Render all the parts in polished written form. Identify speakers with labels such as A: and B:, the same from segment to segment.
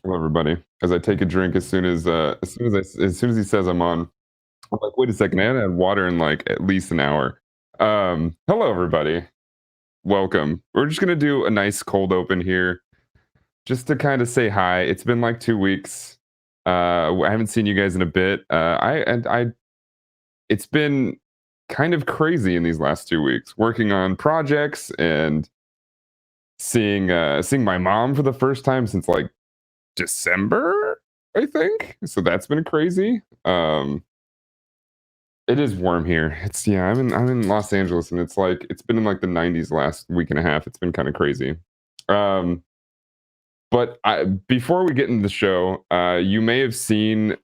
A: Hello, everybody. As I take a drink, as soon as he says I'm on, I'm like, wait a second, I haven't had water in like at least an hour. Hello, everybody. Welcome. We're just gonna do a nice cold open here, just to kind of say hi. It's been like 2 weeks. I haven't seen you guys in a bit. It's been kind of crazy in these last 2 weeks, working on projects and seeing my mom for the first time since like December, I think. So that's been crazy. It is warm here. I'm in Los Angeles and it's been in like the 90s last week and a half. It's been kind of crazy. Um before we get into the show, you may have seen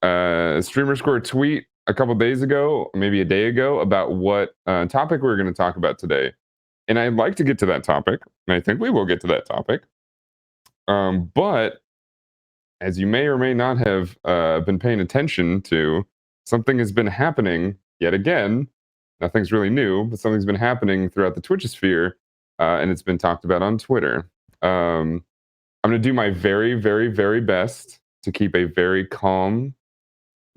A: Streamer Square tweet a couple days ago, maybe a day ago, about what topic we are going to talk about today. And I'd like to get to that topic, and I think we will get to that topic. But as you may or may not have been paying attention to, something has been happening yet again. Nothing's really new, but something's been happening throughout the Twitch sphere, and it's been talked about on Twitter. I'm going to do my very, very, very best to keep a very calm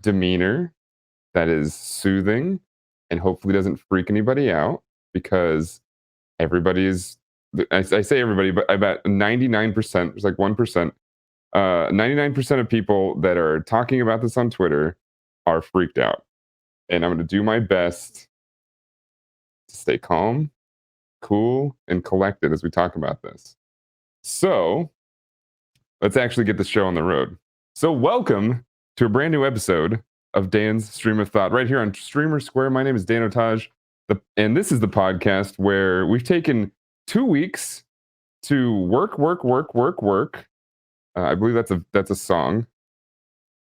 A: demeanor that is soothing and hopefully doesn't freak anybody out because everybody is, I say everybody, but I bet 99%, there's like 1%. 99% of people that are talking about this on Twitter are freaked out. And I'm going to do my best to stay calm, cool, and collected as we talk about this. So let's actually get the show on the road. So, welcome to a brand new episode of Dan's Stream of Thought right here on Streamer Square. My name is Dan Otage, and this is the podcast where we've taken 2 weeks to work. I believe that's a song.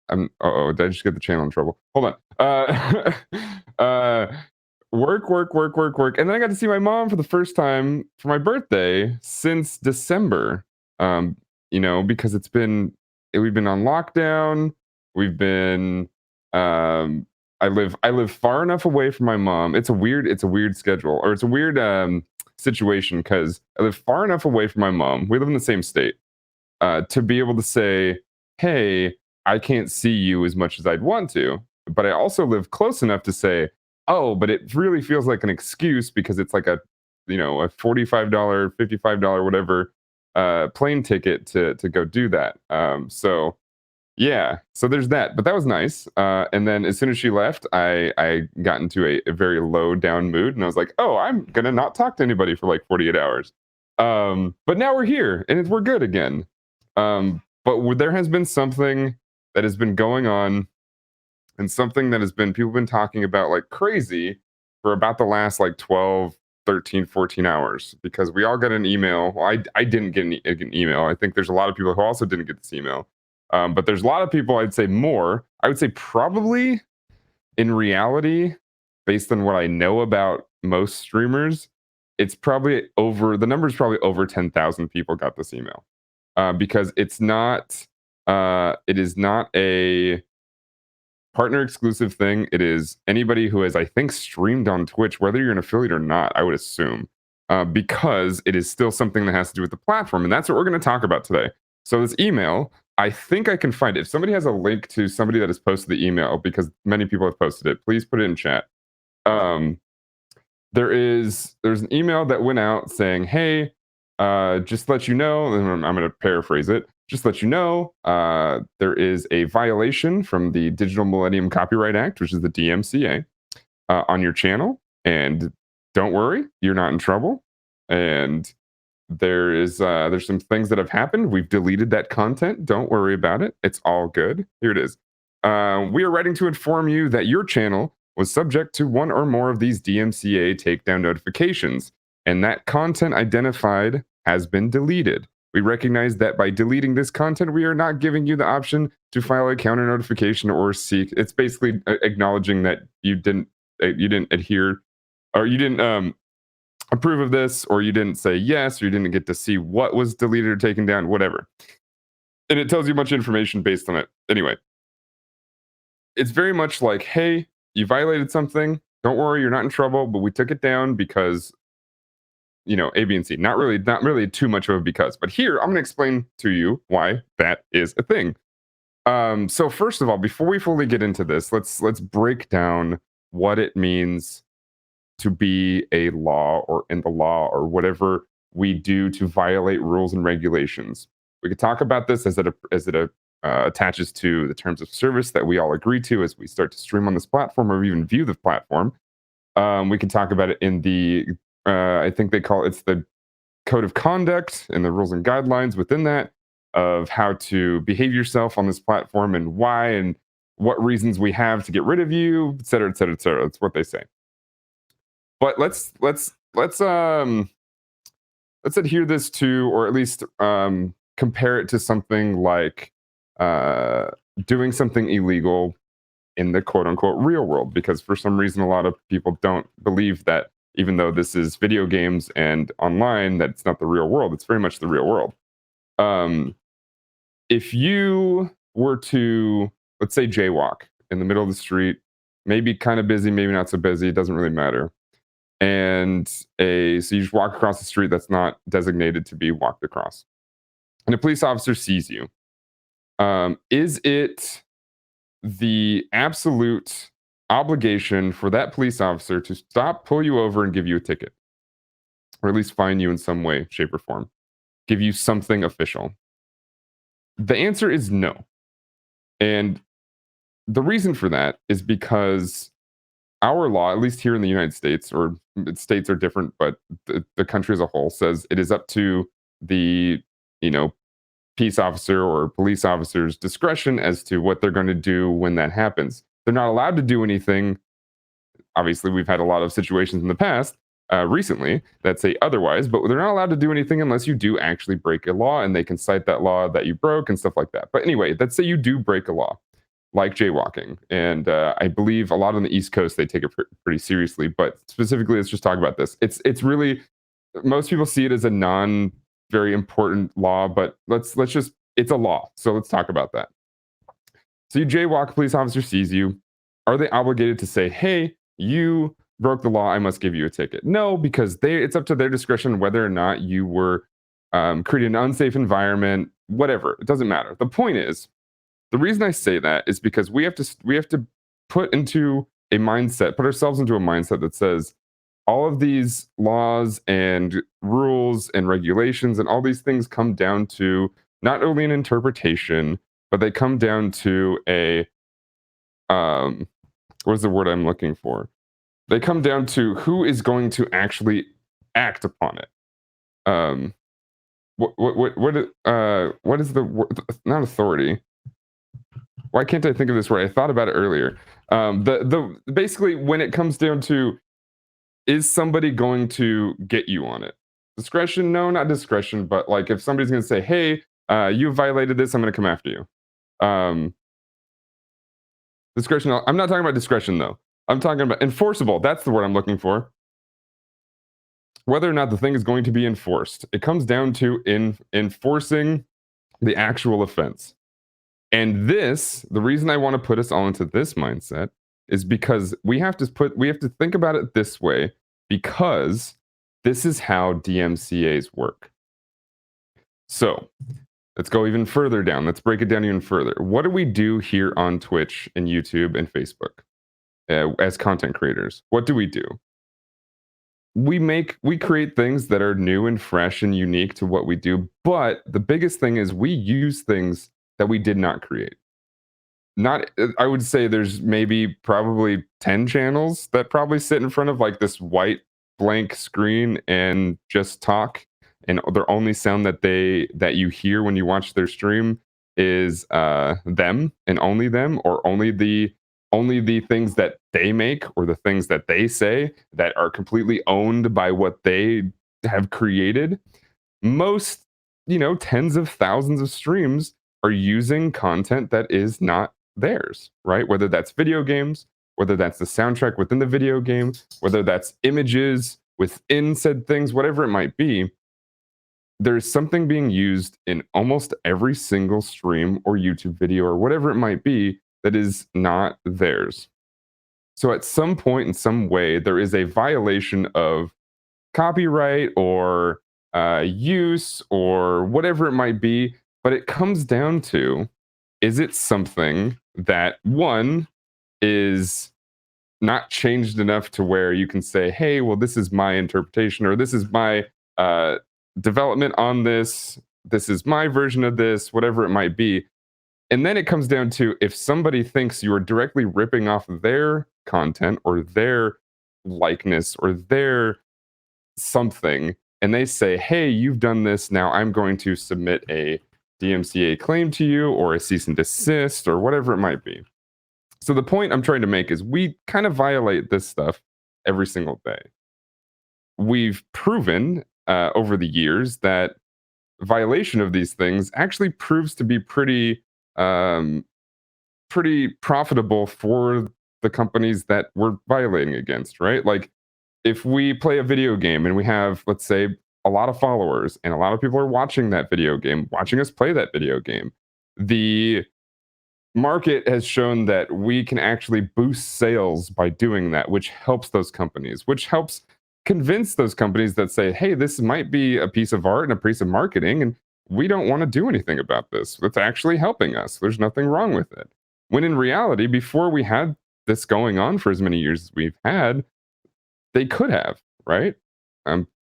A: Did I just get the channel in trouble? Hold on. Work, and then I got to see my mom for the first time for my birthday since December. Because we've been on lockdown. We've been I live far enough away from my mom. It's a weird schedule, or it's a weird situation because I live far enough away from my mom. We live in the same state to be able to say, hey, I can't see you as much as I'd want to. But I also live close enough to say, oh, but it really feels like an excuse because it's like a $45, $55, whatever plane ticket to go do that. So yeah, so there's that. But that was nice. And then as soon as she left, I got into a very low down mood, and I was like, oh, I'm gonna not talk to anybody for like 48 hours. But now we're here, and we're good again. But there has been something that has been going on, and something that has been people been talking about like crazy for about the last like 12, 13, 14 hours, because we all got an email. Well, I didn't get an email. I think there's a lot of people who also didn't get this email. But there's a lot of people, I'd say more. I would say probably in reality, based on what I know about most streamers, the number is probably over 10,000 people got this email. Because it is not a partner exclusive thing. It is anybody who has, I think, streamed on Twitch, whether you're an affiliate or not, I would assume, because it is still something that has to do with the platform. And that's what we're going to talk about today. So, this email, I think I can find it. If somebody has a link to somebody that has posted the email, because many people have posted it, please put it in chat. Um, there's an email that went out saying, hey, just to let you know, and I'm going to paraphrase it. Just to let you know, there is a violation from the Digital Millennium Copyright Act, which is the DMCA, on your channel. And don't worry, you're not in trouble. And there's some things that have happened. We've deleted that content. Don't worry about it. It's all good. Here it is. We are writing to inform you that your channel was subject to one or more of these DMCA takedown notifications, and that content identified has been deleted. We recognize that by deleting this content, we are not giving you the option to file a counter notification or seek. It's basically acknowledging that you didn't adhere, or you didn't approve of this, or you didn't say yes, or you didn't get to see what was deleted or taken down, whatever. And it tells you much information based on it. Anyway, it's very much like, hey, you violated something. Don't worry, you're not in trouble, but we took it down because A, B, and C. Not really too much of a because. But here, I'm going to explain to you why that is a thing. So first of all, before we fully get into this, let's break down what it means to be a law or in the law or whatever we do to violate rules and regulations. We could talk about this as it attaches to the terms of service that we all agree to as we start to stream on this platform or even view the platform. We can talk about it in the I think they call it's the code of conduct and the rules and guidelines within that of how to behave yourself on this platform and why and what reasons we have to get rid of you, et cetera, et cetera, et cetera. That's what they say. But let's adhere this to, or at least compare it to something like uh, doing something illegal in the quote unquote real world, because for some reason a lot of people don't believe that even though this is video games and online, that it's not the real world. It's very much the real world. Um, if you were to, let's say, jaywalk in the middle of the street, maybe kind of busy, maybe not so busy, it doesn't really matter. And so you just walk across the street that's not designated to be walked across, and a police officer sees you. Is it the absolute obligation for that police officer to stop, pull you over, and give you a ticket, or at least fine you in some way, shape, or form, give you something official? The answer is no. And the reason for that is because our law, at least here in the United States, or states are different, but the country as a whole says it is up to the, you know, peace officer or police officer's discretion as to what they're going to do when that happens. They're not allowed to do anything. Obviously, we've had a lot of situations in the past, recently, that say otherwise, but they're not allowed to do anything unless you do actually break a law, and they can cite that law that you broke and stuff like that. But anyway, let's say you do break a law, like jaywalking, and I believe a lot on the East Coast they take it pretty seriously. But specifically, let's just talk about this. It's really, most people see it as a non very important law, but let's just, it's a law. So let's talk about that. So you jaywalk, a police officer sees you. Are they obligated to say, "Hey, you broke the law, I must give you a ticket"? No, because it's up to their discretion whether or not you were creating an unsafe environment, whatever. It doesn't matter. The point is, the reason I say that is because we have to put ourselves into a mindset that says all of these laws and rules and regulations and all these things come down to not only an interpretation, but they come down to a um what is the word I'm looking for? They come down to who is going to actually act upon it. Um what is the word? Not authority. Why can't I think of this word? I thought about it earlier. The basically when it comes down to, is somebody going to get you on it? Discretion? No, not discretion, but like if somebody's going to say, "Hey, you violated this, I'm going to come after you." Um, Discretion. I'm not talking about discretion though. I'm talking about enforceable. That's the word I'm looking for. Whether or not the thing is going to be enforced, it comes down to enforcing the actual offense. And the reason I want to put us all into this mindset is because we have to think about it this way, because this is how DMCAs work. So let's go even further down. Let's break it down even further. What do we do here on Twitch and YouTube and Facebook as content creators? What do? We create things that are new and fresh and unique to what we do, but the biggest thing is we use things that we did not create. Not I would say there's maybe probably 10 channels that probably sit in front of like this white blank screen and just talk, and their only sound that you hear when you watch their stream is them and only them, or only the things that they make or the things that they say that are completely owned by what they have created. Most, tens of thousands of streams are using content that is not theirs, right? Whether that's video games, whether that's the soundtrack within the video game, whether that's images within said things, whatever it might be, there's something being used in almost every single stream or YouTube video or whatever it might be that is not theirs. So at some point in some way, there is a violation of copyright or use or whatever it might be. But it comes down to, is it something that one is not changed enough to where you can say, hey, well, this is my interpretation or this is my uh, development on this. This is my version of this, whatever it might be. And then it comes down to, if somebody thinks you're directly ripping off their content or their likeness or their something, and they say, hey, you've done this. Now I'm going to submit a DMCA claim to you or a cease and desist or whatever it might be. So the point I'm trying to make is we kind of violate this stuff every single day. We've proven over the years that violation of these things actually proves to be um, pretty profitable for the companies that we're violating against, right? Like if we play a video game and we have, let's say, a lot of followers and a lot of people are watching that video game, watching us play that video game, the market has shown that we can actually boost sales by doing that, which helps those companies, which helps convince those companies that say, hey, this might be a piece of art and a piece of marketing, and we don't want to do anything about this. It's actually helping us. There's nothing wrong with it. When in reality, before we had this going on for as many years as we've had, they could have, right?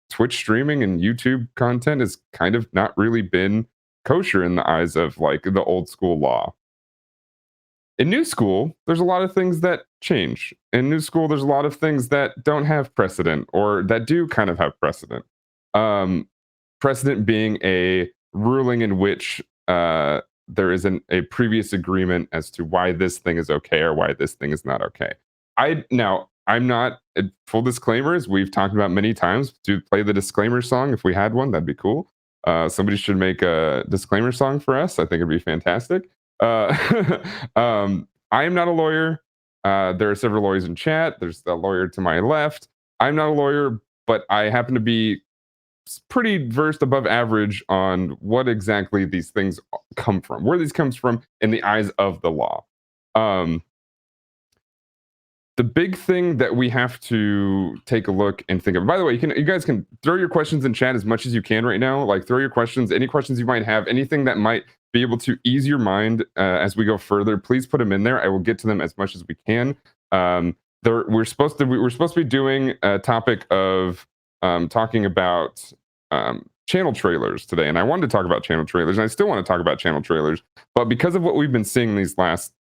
A: Twitch streaming and YouTube content has kind of not really been kosher in the eyes of like the old school law. In new school, there's a lot of things that change. In new school, there's a lot of things that don't have precedent or that do kind of have precedent. Um, Precedent being a ruling in which there is a previous agreement as to why this thing is okay or why this thing is not okay. I'm not full disclaimers. We've talked about many times to play the disclaimer song. If we had one, that'd be cool. Somebody should make a disclaimer song for us. I think it'd be fantastic. I am not a lawyer. There are several lawyers in chat. There's a lawyer to my left. I'm not a lawyer, but I happen to be pretty versed above average on what exactly these things come from, where these comes from in the eyes of the law. Um, the big thing that we have to take a look and think of. By the way, you guys can throw your questions in chat as much as you can right now. Like throw your questions, any questions you might have, anything that might be able to ease your mind as we go further. Please put them in there. I will get to them as much as we can. We're supposed to be doing a topic of talking about channel trailers today, and I wanted to talk about channel trailers, and I still want to talk about channel trailers, but because of what we've been seeing these last,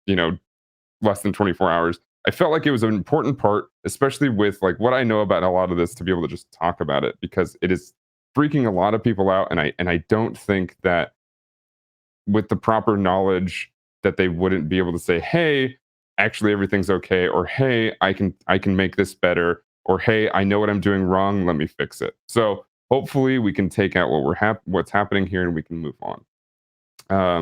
A: less than 24 hours, I felt like it was an important part, especially with like what I know about a lot of this, to be able to just talk about it because it is freaking a lot of people out, and I don't think that with the proper knowledge that they wouldn't be able to say, hey, actually everything's okay, or hey, I can make this better, or hey, I know what I'm doing wrong, let me fix it. So hopefully we can take out what's happening here and we can move on.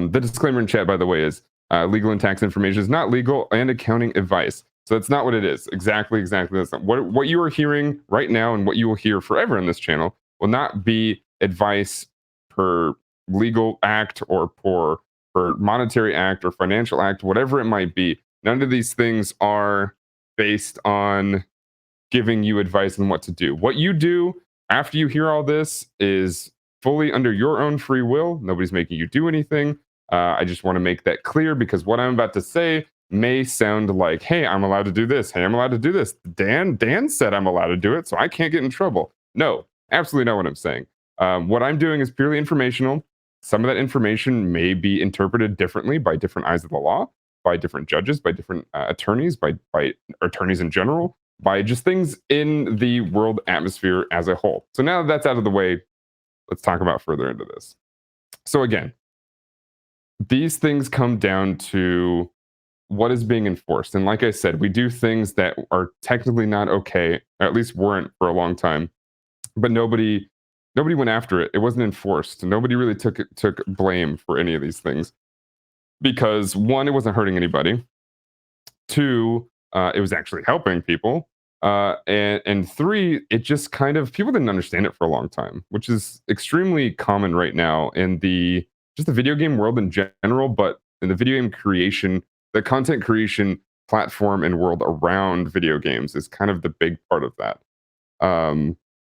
A: The disclaimer in chat, by the way, is legal and tax information is not legal and accounting advice. So that's not what it is. Exactly. That's not what you are hearing right now, and what you will hear forever in this channel will not be advice per legal act or per monetary act or financial act, whatever it might be. None of these things are based on giving you advice on what to do. What you do after you hear all this is fully under your own free will. Nobody's making you do anything. I just want to make that clear because what I'm about to say may sound like, hey, I'm allowed to do this. Hey, I'm allowed to do this. Dan said I'm allowed to do it, so I can't get in trouble. No, absolutely not what I'm saying. What I'm doing is purely informational. Some of that information may be interpreted differently by different eyes of the law, by different judges, by different attorneys, by attorneys in general, by just things in the world atmosphere as a whole. So now that that's out of the way, let's talk about further into this. So again, these things come down to what is being enforced. And like I said, we do things that are technically not okay, or at least weren't for a long time, but nobody went after it. It wasn't enforced. Nobody really took blame for any of these things because one, it wasn't hurting anybody. Two, it was actually helping people. And three, it just kind of, people didn't understand it for a long time, which is extremely common right now in the video game world in general, but in the video game creation, the content creation platform and world around video games is kind of the big part of that.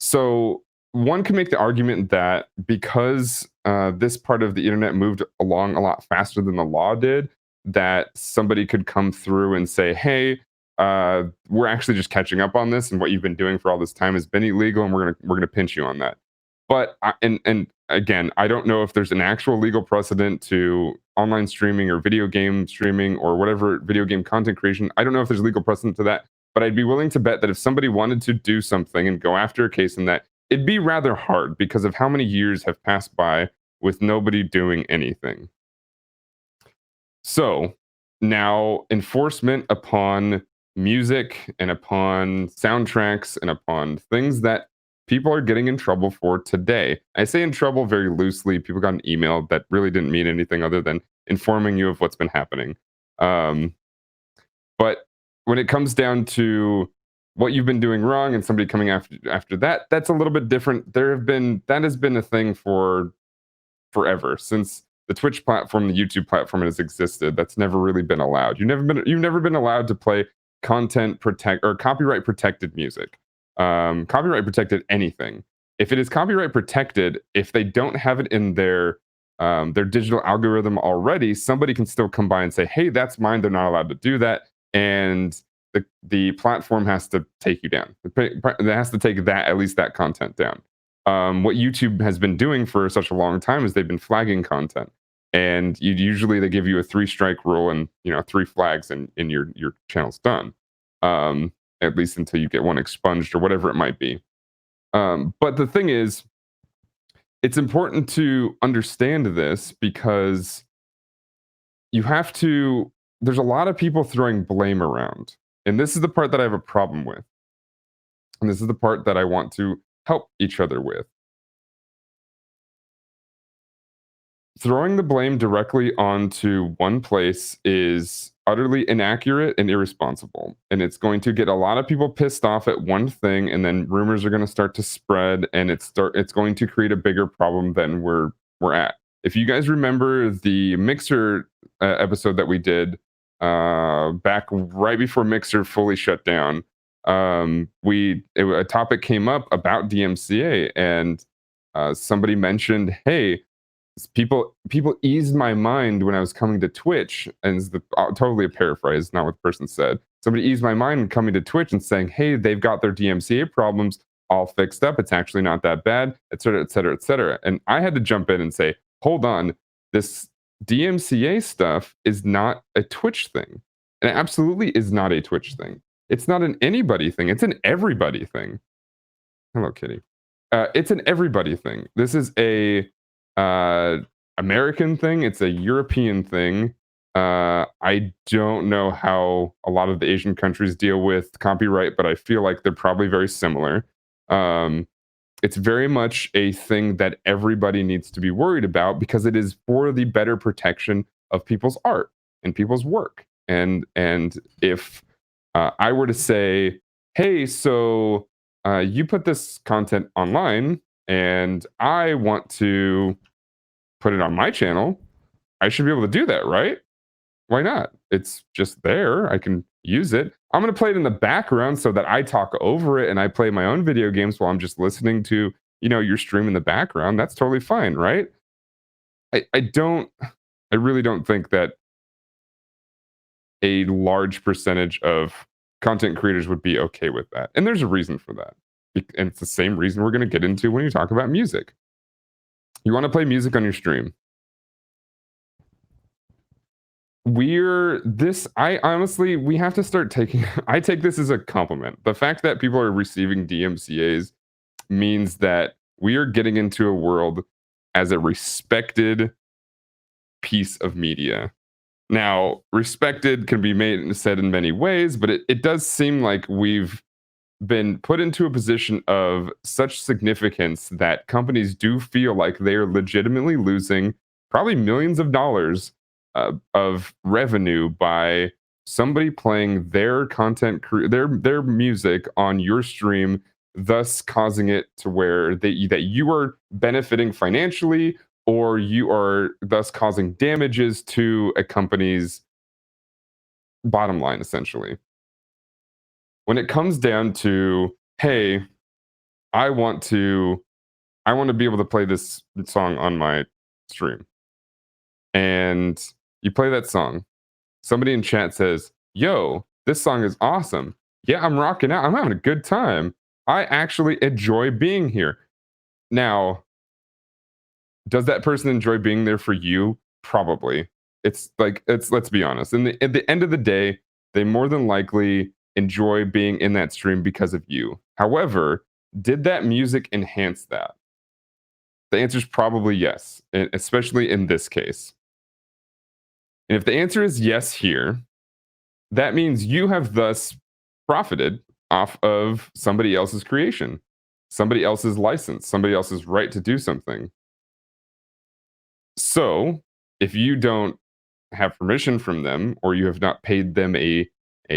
A: So one can make the argument that because this part of the internet moved along a lot faster than the law did, that somebody could come through and say, "Hey, we're actually just catching up on this, and what you've been doing for all this time has been illegal, and we're gonna pinch you on that." But and again, I don't know if there's an actual legal precedent to online streaming or video game streaming or whatever video game content creation. I don't know if there's legal precedent to that, but I'd be willing to bet that if somebody wanted to do something and go after a case in that, it'd be rather hard because of how many years have passed by with nobody doing anything. So now enforcement upon music and upon soundtracks and upon things that people are getting in trouble for today. I say in trouble very loosely. People got an email that really didn't mean anything other than informing you of what's been happening. Um, but when it comes down to what you've been doing wrong and somebody coming after that, that's a little bit different. That has been a thing for forever since the Twitch platform, the YouTube platform has existed. That's never really been allowed. You've never been allowed to play content protect or copyright protected music, copyright protected anything. If it is copyright protected, if they don't have it in their digital algorithm already, somebody can still come by and say, "Hey, that's mine." They're not allowed to do that, and the platform has to take you down. It has to take that at least that content down. What YouTube has been doing for such a long time is they've been flagging content, and usually they give you a three-strike rule and three flags, and your channel's done. At least until you get one expunged or whatever it might be. But the thing is, it's important to understand this because you have to. There's a lot of people throwing blame around, and this is the part that I have a problem with, and this is the part that I want to help each other with. Throwing the blame directly onto one place is utterly inaccurate and irresponsible. And it's going to get a lot of people pissed off at one thing, and then rumors are going to start to spread, and it's going to create a bigger problem than we're at. If you guys remember the Mixer episode that we did back right before Mixer fully shut down, a topic came up about DMCA, and somebody mentioned, "Hey, people eased my mind when I was coming to Twitch," and it's totally a paraphrase, not what the person said. Somebody eased my mind coming to Twitch and saying, "Hey, they've got their DMCA problems all fixed up. It's actually not that bad, et cetera, et cetera, et cetera." And I had to jump in and say, "Hold on, this DMCA stuff is not a Twitch thing. And it absolutely is not a Twitch thing. It's not an anybody thing. It's an everybody thing." Hello, Kitty. It's an everybody thing. This is a uh, American thing. It's a European thing. I don't know how a lot of the Asian countries deal with copyright, but I feel like they're probably very similar. Um, it's very much a thing that everybody needs to be worried about because it is for the better protection of people's art and people's work. And if I were to say, "Hey, so you put this content online, and I want to put it on my channel," I should be able to do that, right? Why not? It's just there. I can use it. I'm going to play it in the background so that I talk over it and I play my own video games while I'm just listening to, your stream in the background. That's totally fine, right? I really don't think that a large percentage of content creators would be okay with that. And there's a reason for that. And it's the same reason we're going to get into when you talk about music. You want to play music on your stream. I honestly, we have to start taking, I take this as a compliment. The fact that people are receiving DMCAs means that we are getting into a world as a respected piece of media. Now, respected can be said in many ways, but it does seem like we've been put into a position of such significance that companies do feel like they are legitimately losing probably millions of dollars of revenue by somebody playing their their music on your stream, thus causing it to where that you are benefiting financially, or you are thus causing damages to a company's bottom line, essentially. When it comes down to, hey, I want to I want to be able to play this song on my stream. And you play that song. Somebody in chat says, "Yo, this song is awesome. Yeah, I'm rocking out. I'm having a good time. I actually enjoy being here." Now, does that person enjoy being there for you? Probably. It's like it's let's be honest. At the end of the day, they more than likely enjoy being in that stream because of you. However, did that music enhance that? The answer is probably yes, especially in this case. And if the answer is yes here, that means you have thus profited off of somebody else's creation, somebody else's license, somebody else's right to do something. So, if you don't have permission from them, or you have not paid them a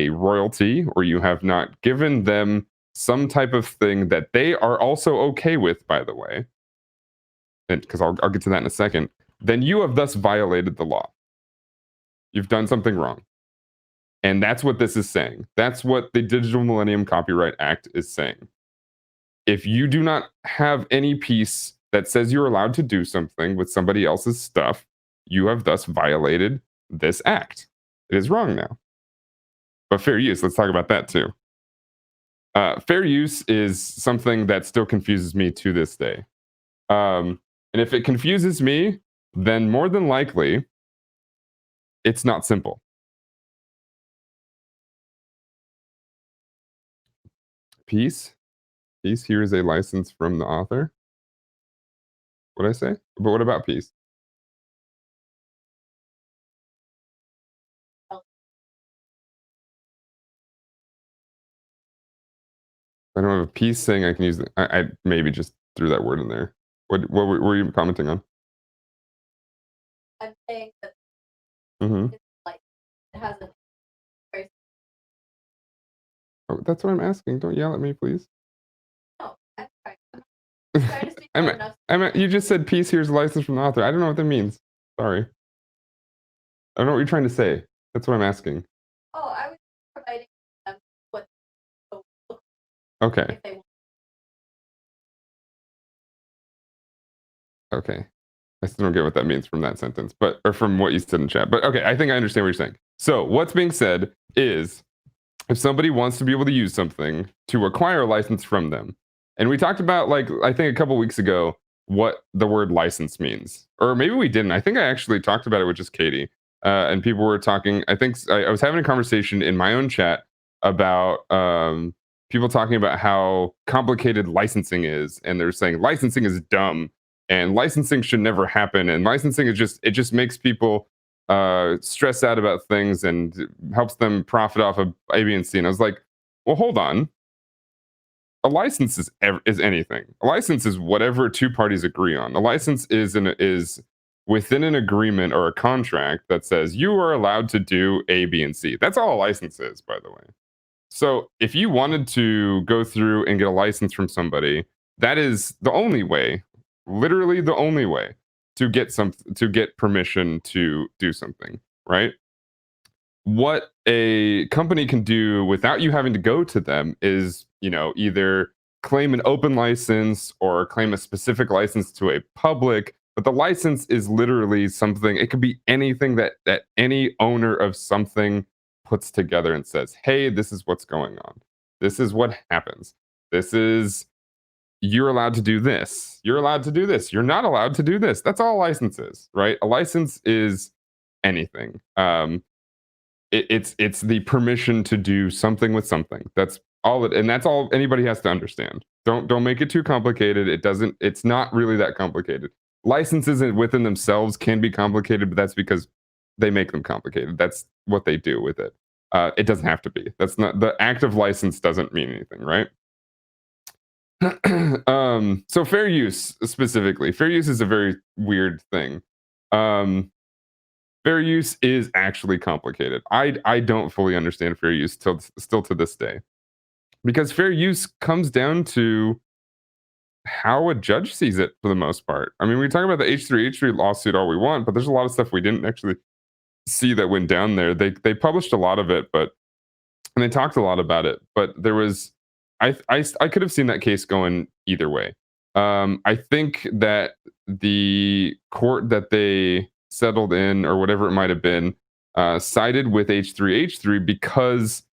A: royalty, or you have not given them some type of thing that they are also okay with, by the way, and because I'll get to that in a second, then you have thus violated the law. You've done something wrong. And that's what this is saying. That's what the Digital Millennium Copyright Act is saying. If you do not have any piece that says you're allowed to do something with somebody else's stuff, you have thus violated this act. It is wrong now. But fair use, let's talk about that too. Fair use is something that still confuses me to this day. And if it confuses me, then more than likely, it's not simple. Piece here is a license from the author. What did I say? But what about peace? I don't have a piece saying I can use it. I maybe just threw that word in there. What were you commenting on?
B: I'm saying that
A: Mhm.
B: it's like it has a very
A: Oh, that's what I'm asking. Don't yell at me, please.
B: no, I'm sorry. I'm trying to speak
A: I
B: loud
A: meant
B: enough.
A: you just said peace here's a license from the author. I don't know what that means. Sorry. I don't know what you're trying to say. That's what I'm asking.
B: Oh, I was providing them what the look
A: Okay.
B: if they want.
A: Okay. I still don't get what that means from that sentence, but or from what you said in chat. But okay, I think I understand what you're saying. So what's being said is if somebody wants to be able to use something to acquire a license from them, and we talked about like I think a couple weeks ago what the word license means, or maybe we didn't. I think I actually talked about it with just Katie, and people were talking. I think I was having a conversation in my own chat about people talking about how complicated licensing is, and they're saying licensing is dumb and licensing should never happen, and licensing is just it just makes people stress out about things and helps them profit off of A, B, and C. And I was like, well, hold on. A license is anything. A license is whatever two parties agree on. A license is within an agreement or a contract that says you are allowed to do A, B, and C. That's all a license is, by the way. So if you wanted to go through and get a license from somebody, that is the only way, literally the only way to get permission to do something, right? What a company can do without you having to go to them is, either claim an open license or claim a specific license to a public, but the license is literally something it could be anything that any owner of something puts together and says, "Hey, this is what's going on. This is what happens. This is you're allowed to do this. You're allowed to do this. You're not allowed to do this." That's all a license is, right? A license is anything. It's the permission to do something with something. That's all it, and that's all anybody has to understand. Don't make it too complicated. It's not really that complicated. Licenses within themselves can be complicated, but that's because they make them complicated. That's what they do with it. It doesn't have to be. That's not the act of license doesn't mean anything, right? So fair use specifically. Fair use is a very weird thing. Um, Fair use is actually complicated. I don't fully understand fair use still to this day. Because fair use comes down to how a judge sees it for the most part. I mean, we talk about the H3 lawsuit all we want, but there's a lot of stuff we didn't actually see that went down there. They published a lot of it, but and they talked a lot about it, but there was I could have seen that case going either way. I think that the court that they settled in, or whatever it might have been, sided with H3H3 because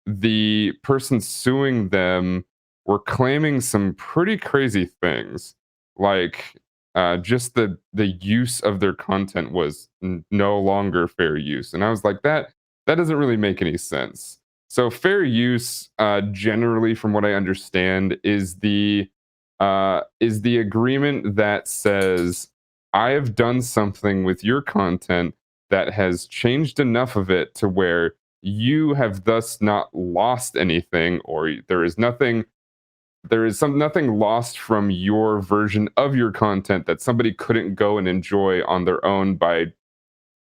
A: the person suing them were claiming some pretty crazy things, like just the use of their content was no longer fair use, and I was like, that doesn't really make any sense. So fair use, generally, from what I understand, is the agreement that says I have done something with your content that has changed enough of it to where you have thus not lost anything, or nothing lost from your version of your content that somebody couldn't go and enjoy on their own by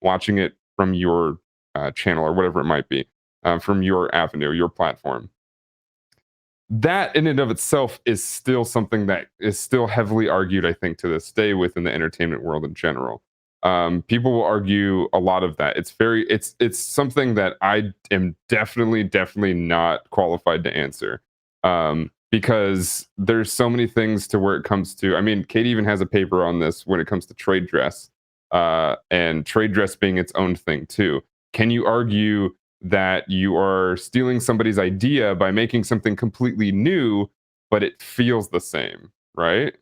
A: watching it from your channel, or whatever it might be, from your avenue, your platform. That in and of itself is still something that is still heavily argued, I think, to this day within the entertainment world in general. People will argue a lot of that. It's something that I am definitely not qualified to answer, because there's so many things to where it comes to. I mean, Kate even has a paper on this when it comes to trade dress, and trade dress being its own thing too. Can you argue that you are stealing somebody's idea by making something completely new, but it feels the same, right?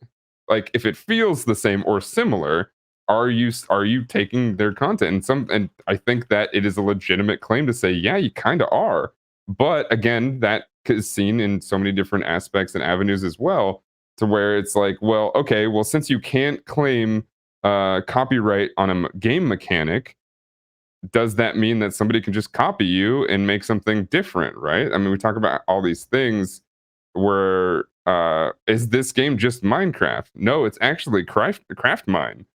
A: Like if it feels the same or similar, are you taking their content? And I think that it is a legitimate claim to say, yeah, you kind of are. But again, that is seen in so many different aspects and avenues as well, to where it's like, well, okay, well, since you can't claim copyright on a game mechanic, does that mean that somebody can just copy you and make something different, right? I mean, we talk about all these things where is this game just Minecraft? No, it's actually craft mine.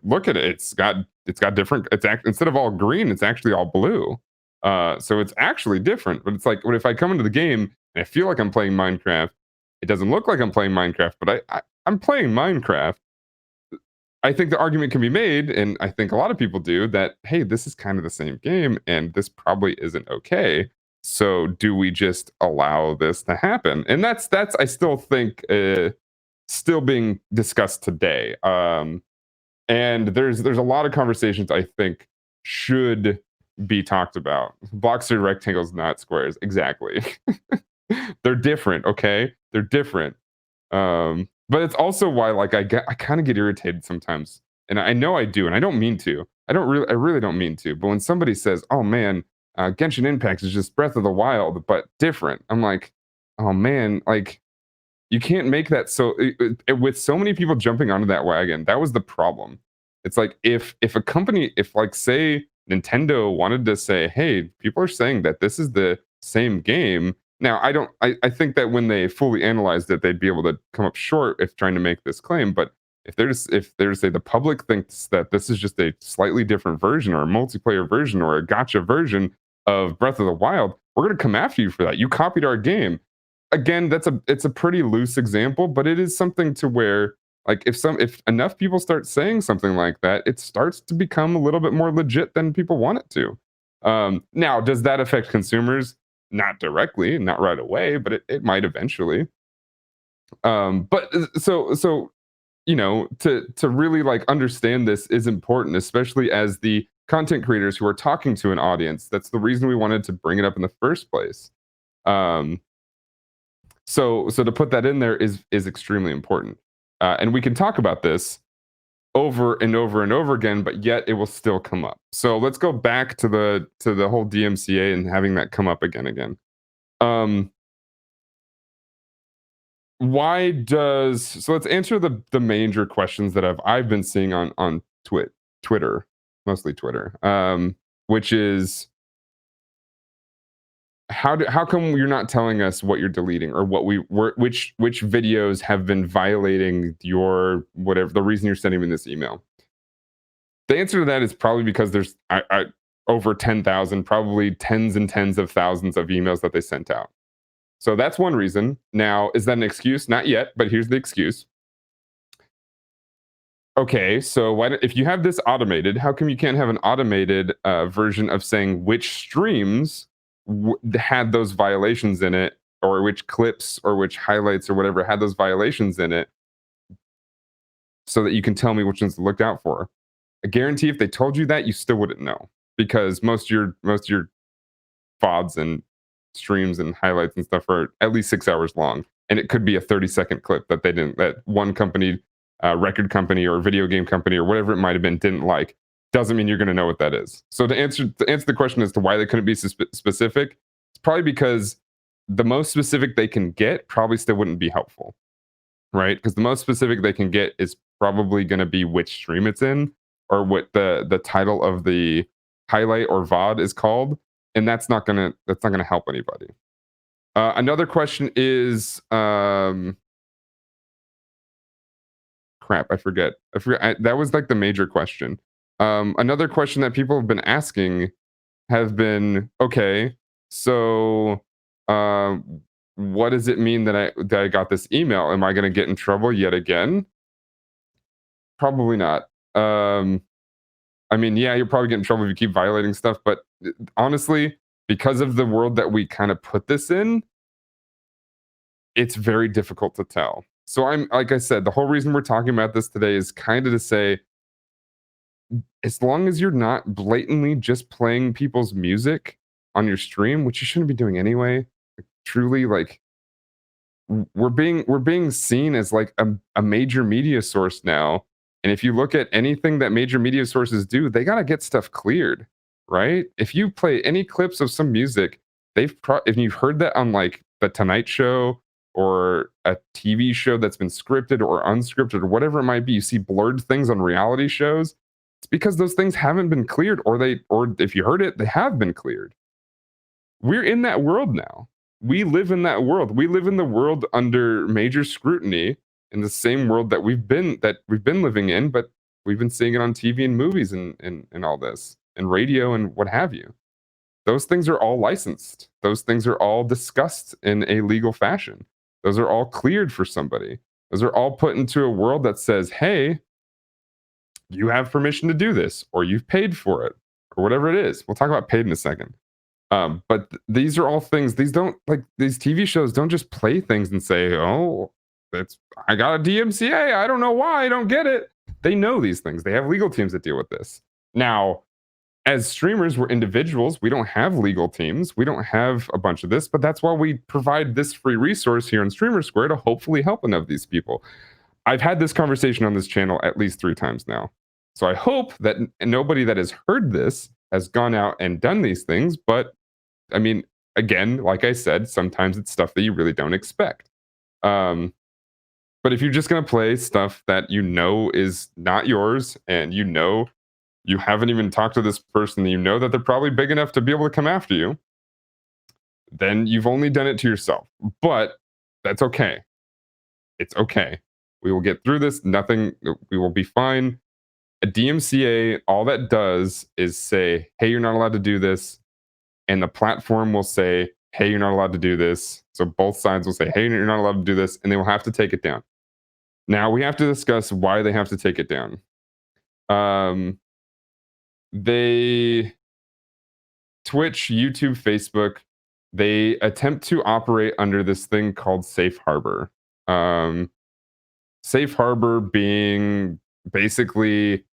A: Look at it. It's got different. Instead of all green, it's actually all blue. So it's actually different. But it's like, what if I come into the game and I feel like I'm playing Minecraft? It doesn't look like I'm playing Minecraft, but I'm playing Minecraft. I think the argument can be made, and I think a lot of people do, that hey, this is kind of the same game, and this probably isn't okay. So do we just allow this to happen? And that's I still think still being discussed today. And there's a lot of conversations I think should be talked about. Blocks are rectangles, not squares. Exactly. They're different. Okay, they're different. But it's also why, like, I kind of get irritated sometimes, and I know I do, and I don't mean to. I really don't mean to. But when somebody says, "Oh man, Genshin Impact is just Breath of the Wild but different," I'm like, "Oh man, like you can't make that." So with so many people jumping onto that wagon, that was the problem. It's like if a company, if like say Nintendo wanted to say, "Hey, people are saying that this is the same game." Now, I don't. I think that when they fully analyzed it, they'd be able to come up short if trying to make this claim. But if there's say the public thinks that this is just a slightly different version, or a multiplayer version, or a gotcha version of Breath of the Wild, we're going to come after you for that. You copied our game. Again, it's a pretty loose example, but it is something to where, like, if enough people start saying something like that, it starts to become a little bit more legit than people want it to. Now, does that affect consumers? Not directly, not right away, but it might eventually. But so to really like understand this is important, especially as the content creators who are talking to an audience. That's the reason we wanted to bring it up in the first place. Um, so to put that in there is extremely important, and we can talk about this over and over and over again, but yet it will still come up. So let's go back to the whole DMCA and having that come up again. Um, why does so let's answer the major questions that I've been seeing on Twitter, mostly Twitter, which is how come you're not telling us what you're deleting, or which videos have been violating your whatever the reason you're sending me this email. The answer to that is probably because there's over 10,000, probably tens and tens of thousands of emails that they sent out. So that's one reason. Now, is that an excuse? Not yet, but here's the excuse. Okay, so if you have this automated, how come you can't have an automated version of saying which streams had those violations in it, or which clips or which highlights or whatever had those violations in it, so that you can tell me which ones to look out for. I guarantee if they told you that, you still wouldn't know, because most of your VODs and streams and highlights and stuff are at least 6 hours long, and it could be a 30-second clip that they didn't that one company, record company or video game company or whatever it might have been didn't like. Doesn't mean you're going to know what that is. So to answer the question as to why they couldn't be specific, it's probably because the most specific they can get probably still wouldn't be helpful, right? Because the most specific they can get is probably going to be which stream it's in, or what the title of the highlight or VOD is called, and that's not gonna help anybody. Another question is crap. That was like the major question. Another question that people have been asking have been, okay, so what does it mean that I got this email? Am I going to get in trouble yet again? Probably not. I mean, yeah, you'll probably get in trouble if you keep violating stuff, but honestly, because of the world that we kind of put this in, it's very difficult to tell. So I'm like I said, the whole reason we're talking about this today is kind of to say, as long as you're not blatantly just playing people's music on your stream, which you shouldn't be doing anyway, truly, like, we're being seen as like a major media source now, and if you look at anything that major media sources do, they got to get stuff cleared, right? If you play any clips of some music, if you've heard that on like the Tonight Show or a TV show that's been scripted or unscripted or whatever it might be, you see blurred things on reality shows, it's because those things haven't been cleared, or if you heard it, they have been cleared. We're in that world now. We live in that world. We live in the world under major scrutiny, in the same world that we've been living in, but we've been seeing it on TV and movies and all this, and radio and what have you. Those things are all licensed. Those things are all discussed in a legal fashion. Those are all cleared for somebody. Those are all put into a world that says, "Hey, you have permission to do this, or you've paid for it, or whatever it is." We'll talk about paid in a second. But these are all things. These TV shows don't just play things and say, "Oh, that's I got a DMCA. I don't know why. I don't get it." They know these things. They have legal teams that deal with this. Now, as streamers, we're individuals. We don't have legal teams. We don't have a bunch of this, but that's why we provide this free resource here on Streamer Square to hopefully help enough of these people. I've had this conversation on this channel at least 3 times now. So I hope that nobody that has heard this has gone out and done these things. But I mean, again, like I said, sometimes it's stuff that you really don't expect. Um, but if you're just going to play stuff that you know is not yours, and you know you haven't even talked to this person, you know that they're probably big enough to be able to come after you, then you've only done it to yourself. But that's okay. It's okay. We will get through this. Nothing, we will be fine. A DMCA, all that does is say, "Hey, you're not allowed to do this." And the platform will say, "Hey, you're not allowed to do this." So both sides will say, "Hey, you're not allowed to do this," and they will have to take it down. Now we have to discuss why they have to take it down. Um, they Twitch, YouTube, Facebook, they attempt to operate under this thing called safe harbor. Um, Safe harbor being basically,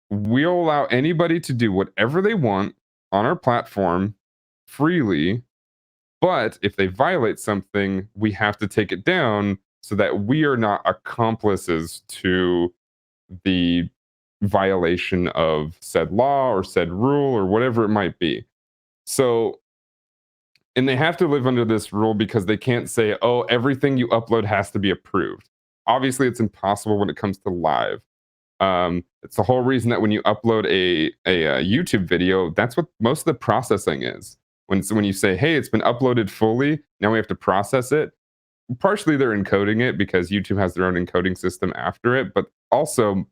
A: we'll allow anybody to do whatever they want on our platform freely, but if they violate something, we have to take it down so that we are not accomplices to the violation of said law or said rule or whatever it might be. So, and they have to live under this rule because they can't say, "Oh, everything you upload has to be approved." Obviously, it's impossible when it comes to live. It's the whole reason that when you upload a YouTube video, that's what most of the processing is. When you say, "Hey, it's been uploaded fully, now we have to process it." Partially, they're encoding it because YouTube has their own encoding system after it, but also,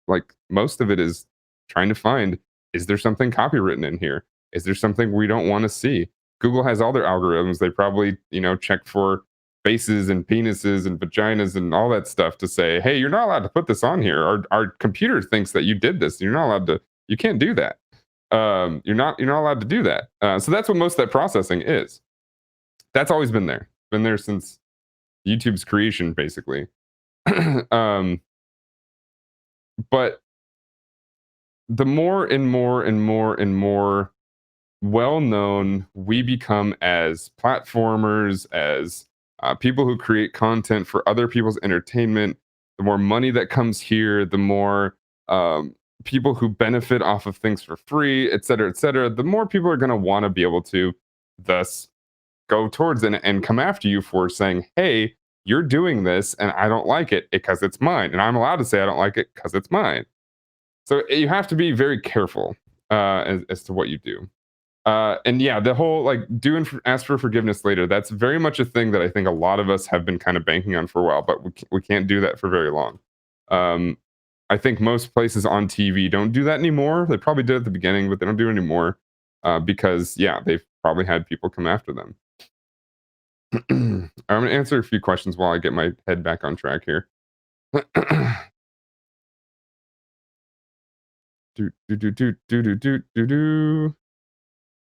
A: like, most of it is trying to find, is there something copywritten in here? Is there something we don't want to see? Google has all their algorithms. They probably, check for faces and penises and vaginas and all that stuff to say, "Hey, you're not allowed to put this on here. Our computer thinks that you did this. You're not allowed to. You can't do that. You're not allowed to do that." So that's what most of that processing is. That's always been there since YouTube's creation, basically. um, but the more and more and more and more well known we become as platformers, as people who create content for other people's entertainment, the more money that comes here, the more um, people who benefit off of things for free, et cetera, the more people are going to want to be able to thus go towards and come after you for saying, hey, you're doing this and I don't like it because it's mine. And I'm allowed to say I don't like it because it's mine. So you have to be very careful as to what you do. And yeah, the whole like ask for forgiveness later. That's very much a thing that I think a lot of us have been kind of banking on for a while, but we can't do that for very long. Um, I think most places on TV don't do that anymore. They probably did at the beginning, but they don't do it anymore because yeah, they've probably had people come after them. I'm going to answer a few questions while I get my head back on track here. do do do do do do do do do.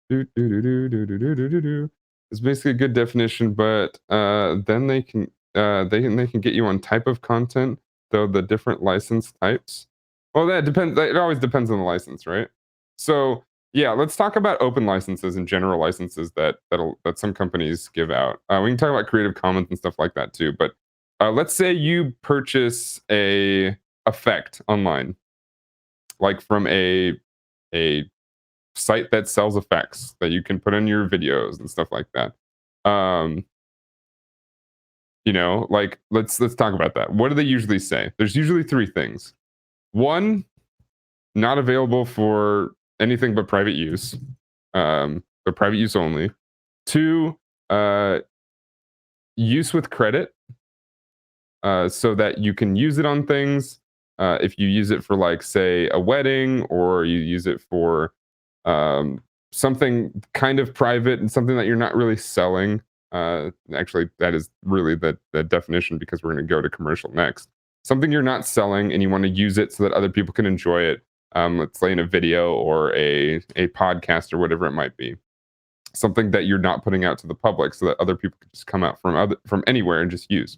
A: Do, do, do, do, do, do, do, do, do, do. It's basically a good definition, but then they can get you on type of content, though the different license types. Well, that depends. It always depends on the license, right? So yeah, let's talk about open licenses and general licenses that some companies give out. We can talk about Creative Commons and stuff like that too. But let's say you purchase a effect online, like from a site that sells effects that you can put in your videos and stuff like that. Um, like let's talk about that. What do they usually say? There's usually three things. One, not available for anything but private use, but private use only. Two, uh, use with credit, so that you can use it on things. If you use it for, like, say, a wedding, or you use it for um, something kind of private and something that you're not really selling. Actually, that is really the definition because we're going to go to commercial next. Something you're not selling and you want to use it so that other people can enjoy it. Let's say in a video or a podcast or whatever it might be. Something that you're not putting out to the public so that other people can just come out from anywhere and just use.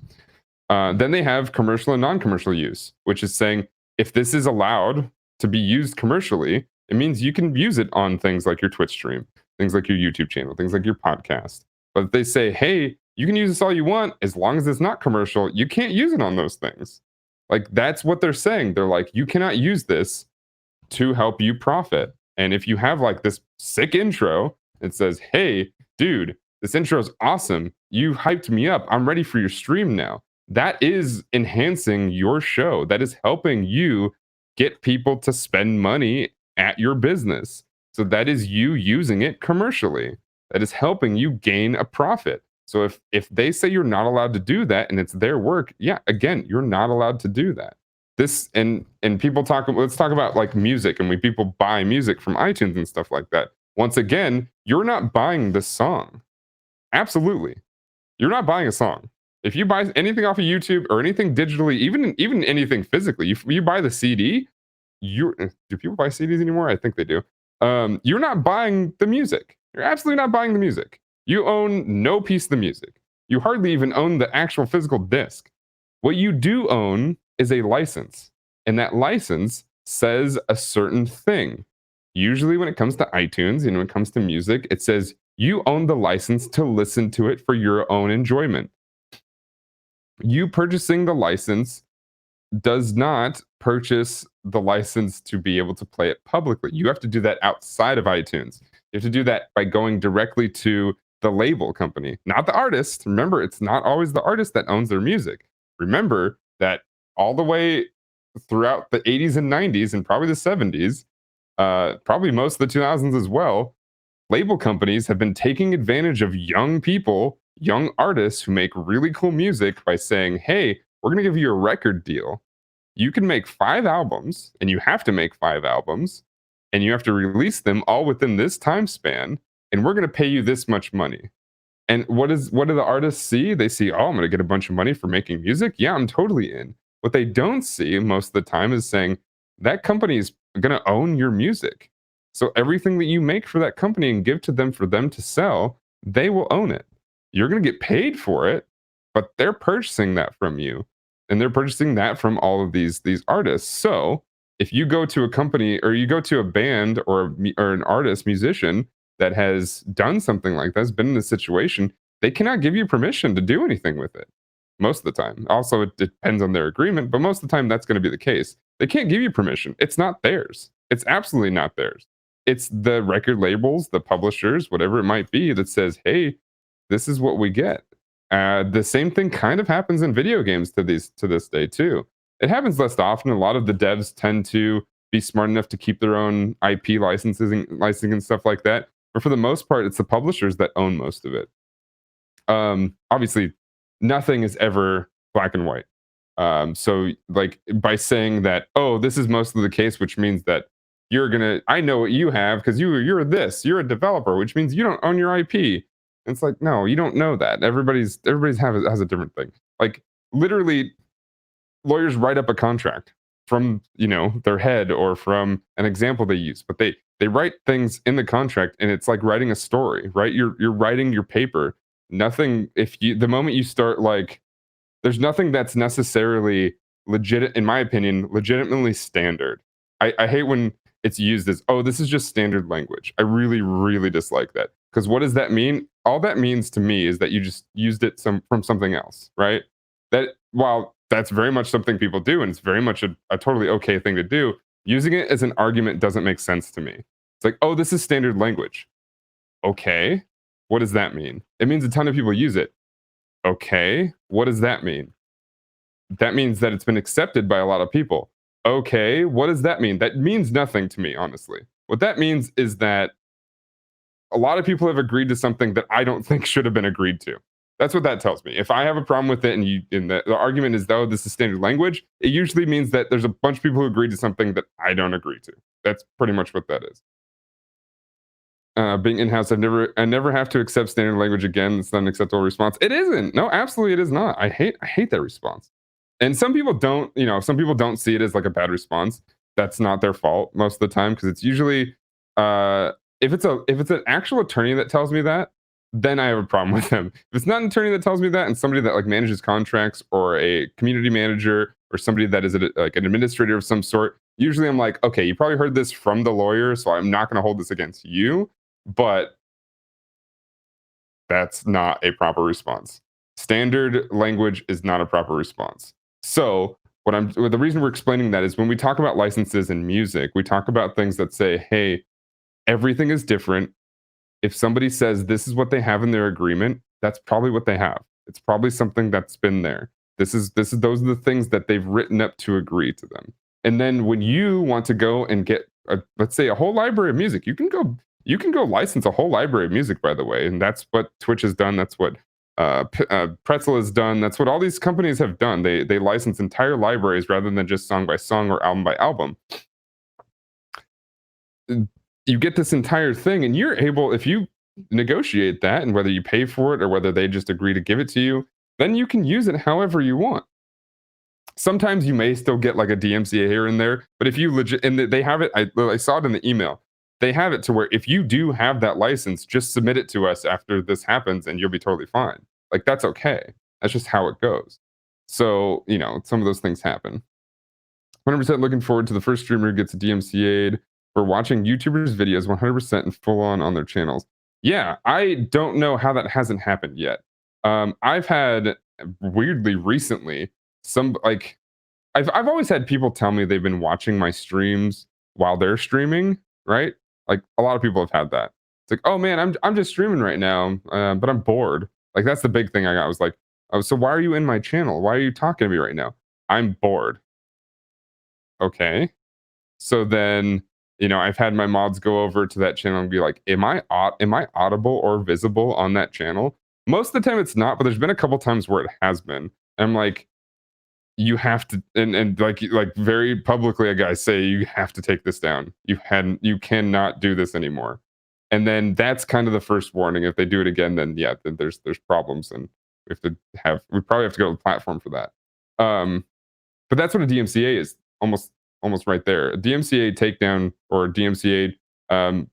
A: Then they have commercial and non-commercial use, which is saying if this is allowed to be used commercially, it means you can use it on things like your Twitch stream, things like your YouTube channel, things like your podcast. But if they say, hey, you can use this all you want as long as it's not commercial, you can't use it on those things. Like that's what they're saying. They're like, you cannot use this to help you profit. And if you have like this sick intro, it says, hey, dude, this intro is awesome. You hyped me up. I'm ready for your stream now. That is enhancing your show. That is helping you get people to spend money at your business. So that is you using it commercially. That is helping you gain a profit. So if they say you're not allowed to do that and it's their work, yeah, again, you're not allowed to do that. This and people talk. Let's talk about like music and when people buy music from iTunes and stuff like that. Once again, you're not buying the song. Absolutely, you're not buying a song. If you buy anything off of YouTube or anything digitally, even anything physically, you buy the CD. Do people buy CDs anymore? I think they do. You're not buying the music. You're absolutely not buying the music. You own no piece of the music. You hardly even own the actual physical disc. What you do own is a license, and that license says a certain thing. Usually, when it comes to iTunes and when it comes to music, it says you own the license to listen to it for your own enjoyment. You purchasing the license does not purchase the license to be able to play it publicly. You have to do that outside of iTunes. You have to do that by going directly to the label company, not the artist. Remember, it's not always the artist that owns their music. Remember that all the way throughout the 80s and 90s and probably the 70s, probably most of the 2000s as well, label companies have been taking advantage of young people, young artists who make really cool music by saying, hey, we're going to give you a record deal. You can make 5 albums, and you have to make 5 albums, and you have to release them all within this time span, and we're going to pay you this much money. And what do the artists see? They see, oh, I'm going to get a bunch of money for making music. Yeah, I'm totally in. What they don't see most of the time is saying that company is going to own your music. So everything that you make for that company and give to them for them to sell, they will own it. you're going to get paid for it, but they're purchasing that from you, and they're purchasing that from all of these artists. So if you go to a company or you go to a band or an artist musician that has done something like that, has been in this situation, they cannot give you permission to do anything with it most of the time. Also, it depends on their agreement, but most of the time that's going to be the case. They can't give you permission. It's not theirs. It's absolutely not theirs. It's the record labels, the publishers, whatever it might be, that says, "Hey, this is what we get." The same thing kind of happens in video games to this day too. It happens less often. A lot of the devs tend to be smart enough to keep their own IP licensing and stuff like that. But for the most part, it's the publishers that own most of it. Obviously, nothing is ever black and white. So, like, by saying that, oh, this is mostly the case, which means that I know what you have because you're a developer, which means you don't own your IP. And it's like, no, you don't know that. Everybody's has a different thing. Like, literally, lawyers write up a contract from their head or from an example they use, but they write things in the contract, and it's like writing a story, right? You're writing your paper. Nothing, if you the moment you start, like, there's nothing that's necessarily legit, in my opinion, legitimately standard. I hate when it's used as, oh, this is just standard language. I really, really dislike that. Because what does that mean? All that means to me is that you just used it from something else, right? That, while that's very much something people do, and it's very much a totally okay thing to do, using it as an argument doesn't make sense to me. It's like, oh, this is standard language. Okay. What does that mean? It means a ton of people use it. Okay, what does that mean? That means that it's been accepted by a lot of people. Okay, what does that mean? That means nothing to me, honestly. What that means is that a lot of people have agreed to something that I don't think should have been agreed to. That's what that tells me. If I have a problem with it, and the argument is, though, this is standard language, it usually means that there's a bunch of people who agreed to something that I don't agree to. That's pretty much what that is. Being in-house, I never have to accept standard language again. It's not an acceptable response. It isn't. No, absolutely, it is not. I hate that response. And some people don't, some people don't see it as like a bad response. That's not their fault most of the time, because it's usually, uh, if it's an actual attorney that tells me that, then I have a problem with them. If it's not an attorney that tells me that, and somebody that, like, manages contracts, or a community manager, or somebody that is like an administrator of some sort, usually I'm like, okay, you probably heard this from the lawyer, so I'm not going to hold this against you, but that's not a proper response. Standard language is not a proper response. So, the reason we're explaining that is, when we talk about licenses in music, we talk about things that say, hey, everything is different. If somebody says this is what they have in their agreement, that's probably what they have. It's probably something that's been there. Those are the things that they've written up to agree to them. And then when you want to go and get, let's say, a whole library of music, you can go license a whole library of music, by the way, and that's what Twitch has done. That's what Pretzel has done. That's what all these companies have done. They license entire libraries rather than just song by song or album by album. You get this entire thing, and you're able, if you negotiate that, and whether you pay for it or whether they just agree to give it to you, then you can use it however you want. Sometimes you may still get like a DMCA here and there, but if you legit, and they have it, I saw it in the email. They have it to where, if you do have that license, just submit it to us after this happens, and you'll be totally fine. Like, that's okay. That's just how it goes. So, some of those things happen. 100% looking forward to the first streamer who gets DMCA'd for watching YouTubers' videos 100% and full on their channels. Yeah, I don't know how that hasn't happened yet. I've had, weirdly recently, some, like, I've always had people tell me they've been watching my streams while they're streaming, right? Like, a lot of people have had that. It's like, oh man, I'm just streaming right now, but I'm bored. Like, that's the big thing I got. I was like, oh, so why are you in my channel? Why are you talking to me right now? I'm bored. Okay. So then, I've had my mods go over to that channel and be like, am I audible or visible on that channel? Most of the time it's not, but there's been a couple times where it has been. And I'm like, you have to, and like very publicly, a guy say, you have to take this down. You cannot do this anymore. And then that's kind of the first warning. If they do it again, then yeah, then there's problems, and we probably have to go to the platform for that. But that's what a DMCA is, almost right there. A DMCA takedown, or a DMCA um,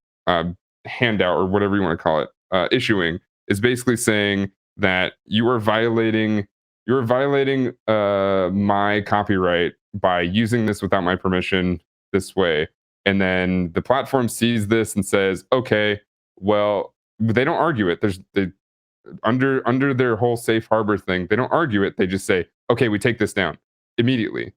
A: handout, or whatever you want to call it, issuing, is basically saying, that you are violating my copyright by using this without my permission this way. And then the platform sees this and says, okay, well, they don't argue it. Under their whole safe harbor thing, they don't argue it. They just say, okay, we take this down immediately.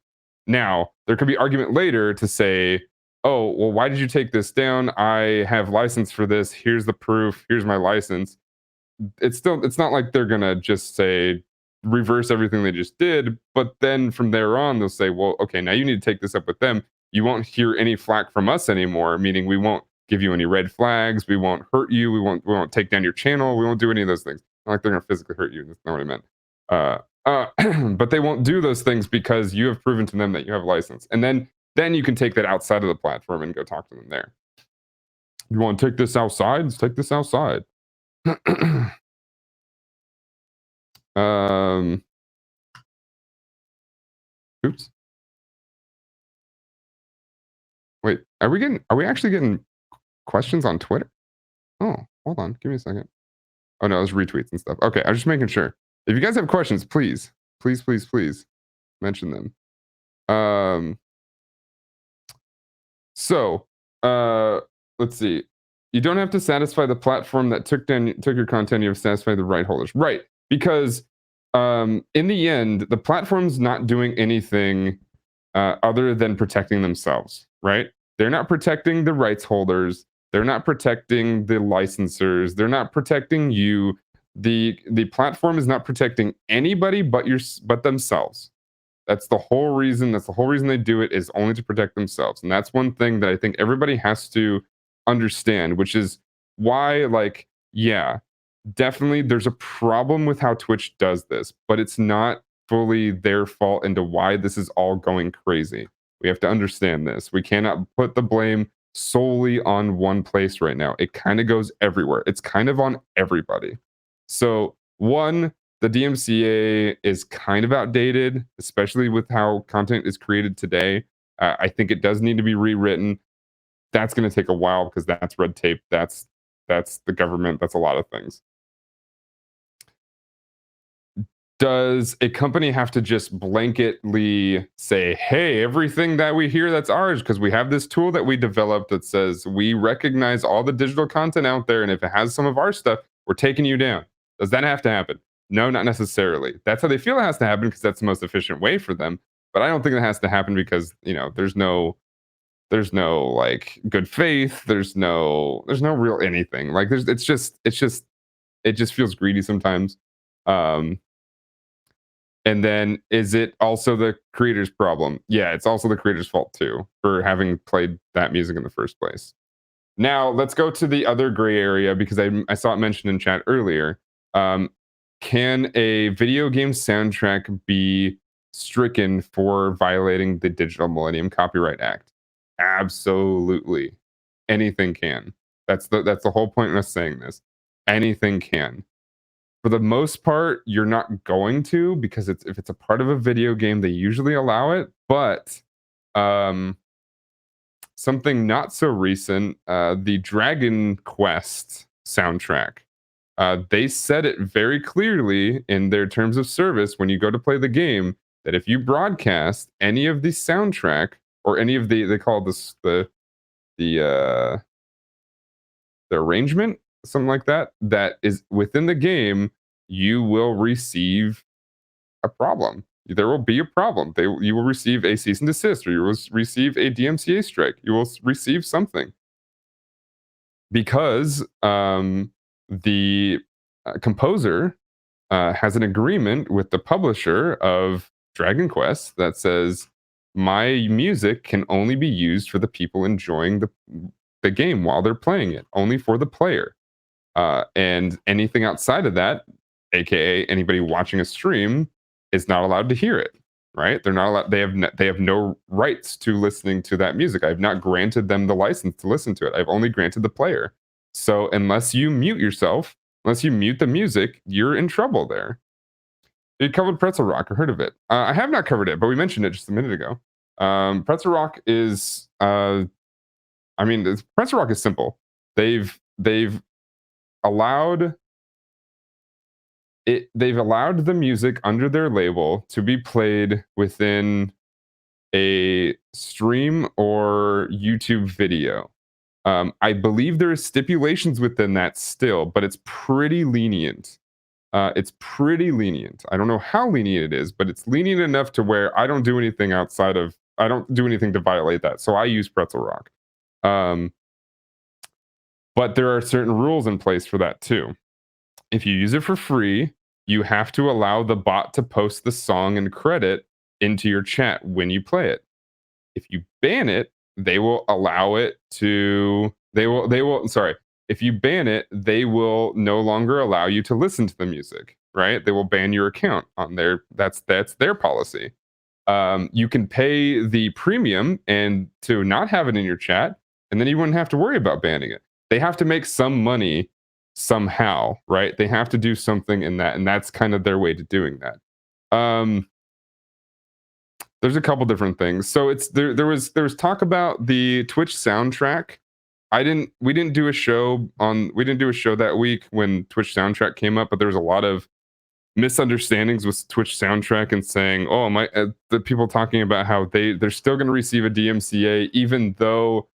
A: Now, there could be argument later to say, oh, well, why did you take this down? I have license for this. Here's the proof. Here's my license. It's not like they're gonna just say reverse everything they just did, but then from there on they'll say, well, okay, now you need to take this up with them. You won't hear any flack from us anymore, meaning we won't give you any red flags, we won't hurt you, we won't take down your channel, we won't do any of those things. Not like they're gonna physically hurt you. That's not what I meant. But they won't do those things because you have proven to them that you have a license. And then you can take that outside of the platform and go talk to them there. You want to take this outside? Let's take this outside. um, oops. Wait, are we actually getting questions on Twitter? Oh, hold on. Give me a second. Oh no, it's retweets and stuff. Okay, I was just making sure. If you guys have questions, please mention them. Um, so, let's see. You don't have to satisfy the platform that took your content. You have satisfied the right holders, right? Because in the end, the platform's not doing anything other than protecting themselves, right? They're not protecting the rights holders. They're not protecting the licensors. They're not protecting you. The platform is not protecting anybody but themselves. That's the whole reason. That's the whole reason they do it, is only to protect themselves. And that's one thing that I think everybody has to understand, which is why, like, yeah, definitely there's a problem with how Twitch does this, but it's not fully their fault into why this is all going crazy. We have to understand this. We cannot put the blame solely on one place right now. It kind of goes everywhere. It's kind of on everybody. So, one, the DMCA is kind of outdated, especially with how content is created today. I think it does need to be rewritten. That's going to take a while because that's red tape. That's the government. That's a lot of things. Does a company have to just blanketly say, hey, everything that we hear that's ours, because we have this tool that we developed that says we recognize all the digital content out there, and if it has some of our stuff, we're taking you down? Does that have to happen? No, not necessarily. That's how they feel it has to happen because that's the most efficient way for them. But I don't think it has to happen because, there's no like good faith. There's no real anything. Like it just feels greedy sometimes. Um, and then is it also the creator's problem? Yeah, it's also the creator's fault too for having played that music in the first place. Now, let's go to the other gray area because I saw it mentioned in chat earlier. Um, can a video game soundtrack be stricken for violating the Digital Millennium Copyright Act? Absolutely. Anything can. That's the whole point of us saying this. Anything can. For the most part, you're not going to, because if it's a part of a video game, they usually allow it. But um, something not so recent, the Dragon Quest soundtrack. They said it very clearly in their terms of service when you go to play the game that if you broadcast any of the soundtrack or any of they call this the the arrangement, something like that, that is within the game, you will receive a problem. There will be a problem. You will receive a cease and desist, or you will receive a DMCA strike. You will receive something because the composer has an agreement with the publisher of Dragon Quest that says my music can only be used for the people enjoying the game while they're playing it, only for the player. And anything outside of that, aka anybody watching a stream, is not allowed to hear it. Right? They're not allowed. They have no rights to listening to that music. I've not granted them the license to listen to it. I've only granted the player. So unless you mute yourself, unless you mute the music, you're in trouble there. You covered Pretzel Rock. I heard of it. I have not covered it, but we mentioned it just a minute ago. Pretzel Rock is, Pretzel Rock is simple. They've allowed they've allowed the music under their label to be played within a stream or YouTube video. I believe there is stipulations within that still, but it's pretty lenient. It's pretty lenient. I don't know how lenient it is, but it's lenient enough to where I don't do anything to violate that. So I use Pretzel Rock. Um, but there are certain rules in place for that too. If you use it for free, you have to allow the bot to post the song and credit into your chat when you play it. If you ban it, they will allow it to they will sorry. If you ban it, they will no longer allow you to listen to the music, right? They will ban your account on their that's their policy. You can pay the premium and to not have it in your chat, and then you wouldn't have to worry about banning it. They have to make some money somehow, right? They have to do something in that, and that's kind of their way to doing that. There's a couple different things. So it's there was talk about the Twitch soundtrack. We didn't do a show that week when Twitch soundtrack came up, but there was a lot of misunderstandings with Twitch soundtrack and saying, "Oh, my," the people talking about how they're still going to receive a DMCA even though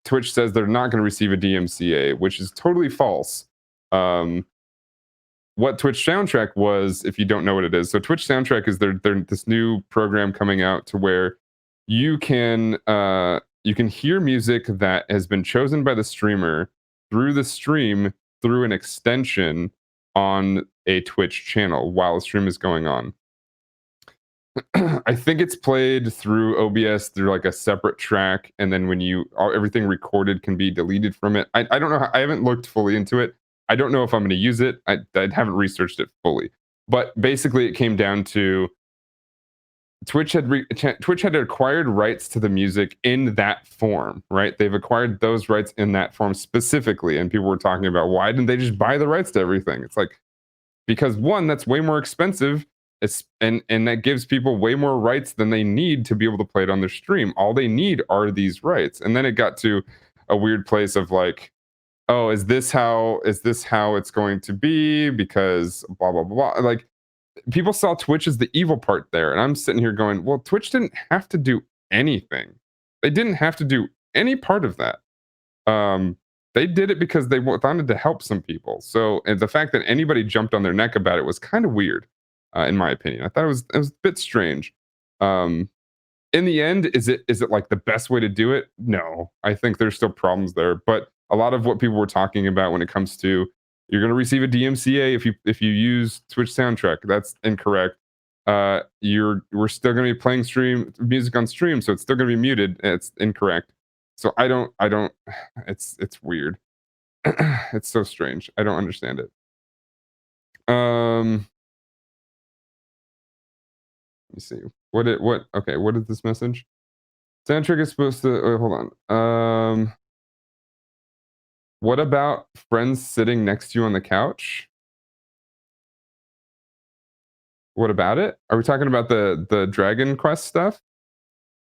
A: Twitch says they're not going to receive a DMCA, which is totally false. Um, what Twitch Soundtrack was, if you don't know what it is. So Twitch Soundtrack is their this new program coming out to where you can hear music that has been chosen by the streamer through the stream through an extension on a Twitch channel while the stream is going on. I think it's played through OBS through like a separate track, and then when everything recorded can be deleted from it. I don't know. I haven't looked fully into it. I don't know if I'm going to use it. I haven't researched it fully, but basically, it came down to Twitch had acquired rights to the music in that form, right? They've acquired those rights in that form specifically, and people were talking about why didn't they just buy the rights to everything? It's like because one, that's way more expensive, and that gives people way more rights than they need to be able to play it on their stream. All they need are these rights, and then it got to a weird place of like, oh, is this how it's going to be? Because blah blah blah. Like people saw Twitch as the evil part there, and I'm sitting here going, well, Twitch didn't have to do anything. They didn't have to do any part of that. Um, they did it because they wanted to help some people. So, and the fact that anybody jumped on their neck about it was kind of weird, in my opinion. I thought it was a bit strange. Um, in the end, is it like the best way to do it? No, I think there's still problems there. But a lot of what people were talking about when it comes to you're going to receive a DMCA if you use Twitch soundtrack, that's incorrect. We're still going to be playing stream music on stream, so it's still going to be muted. It's incorrect. So I don't. It's weird. It's so strange. I don't understand it. Let me see. Okay, what is this message? Soundtrack is supposed to hold on. What about friends sitting next to you on the couch? What about it? Are we talking about the Dragon Quest stuff?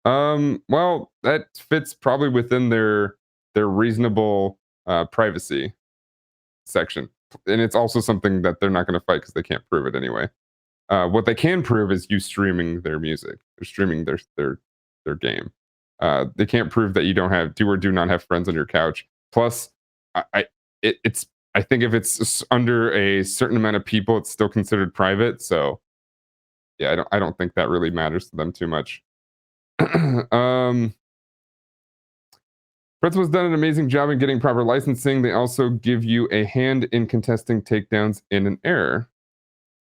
A: Well, that fits probably within their reasonable privacy section, and it's also something that they're not going to fight because they can't prove it anyway. What they can prove is you streaming their music or streaming their game. They can't prove that you don't have do or do not have friends on your couch. Plus, it's I think if it's under a certain amount of people, it's still considered private. So yeah, I don't think that really matters to them too much. Pretzel has done an amazing job in getting proper licensing. They also give you a hand in contesting takedowns in an error.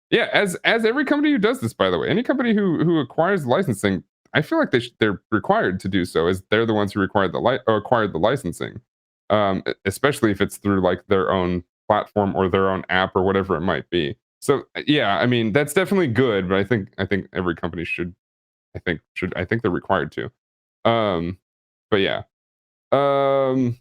A: Yeah, as every company who does this, by the way, any company who acquires licensing, I feel like they're required to do so, as they're the ones who acquired the licensing, especially if it's through like their own platform or their own app or whatever it might be. So yeah, I mean that's definitely good, but I think every company I think they're required to. Um, but yeah, um,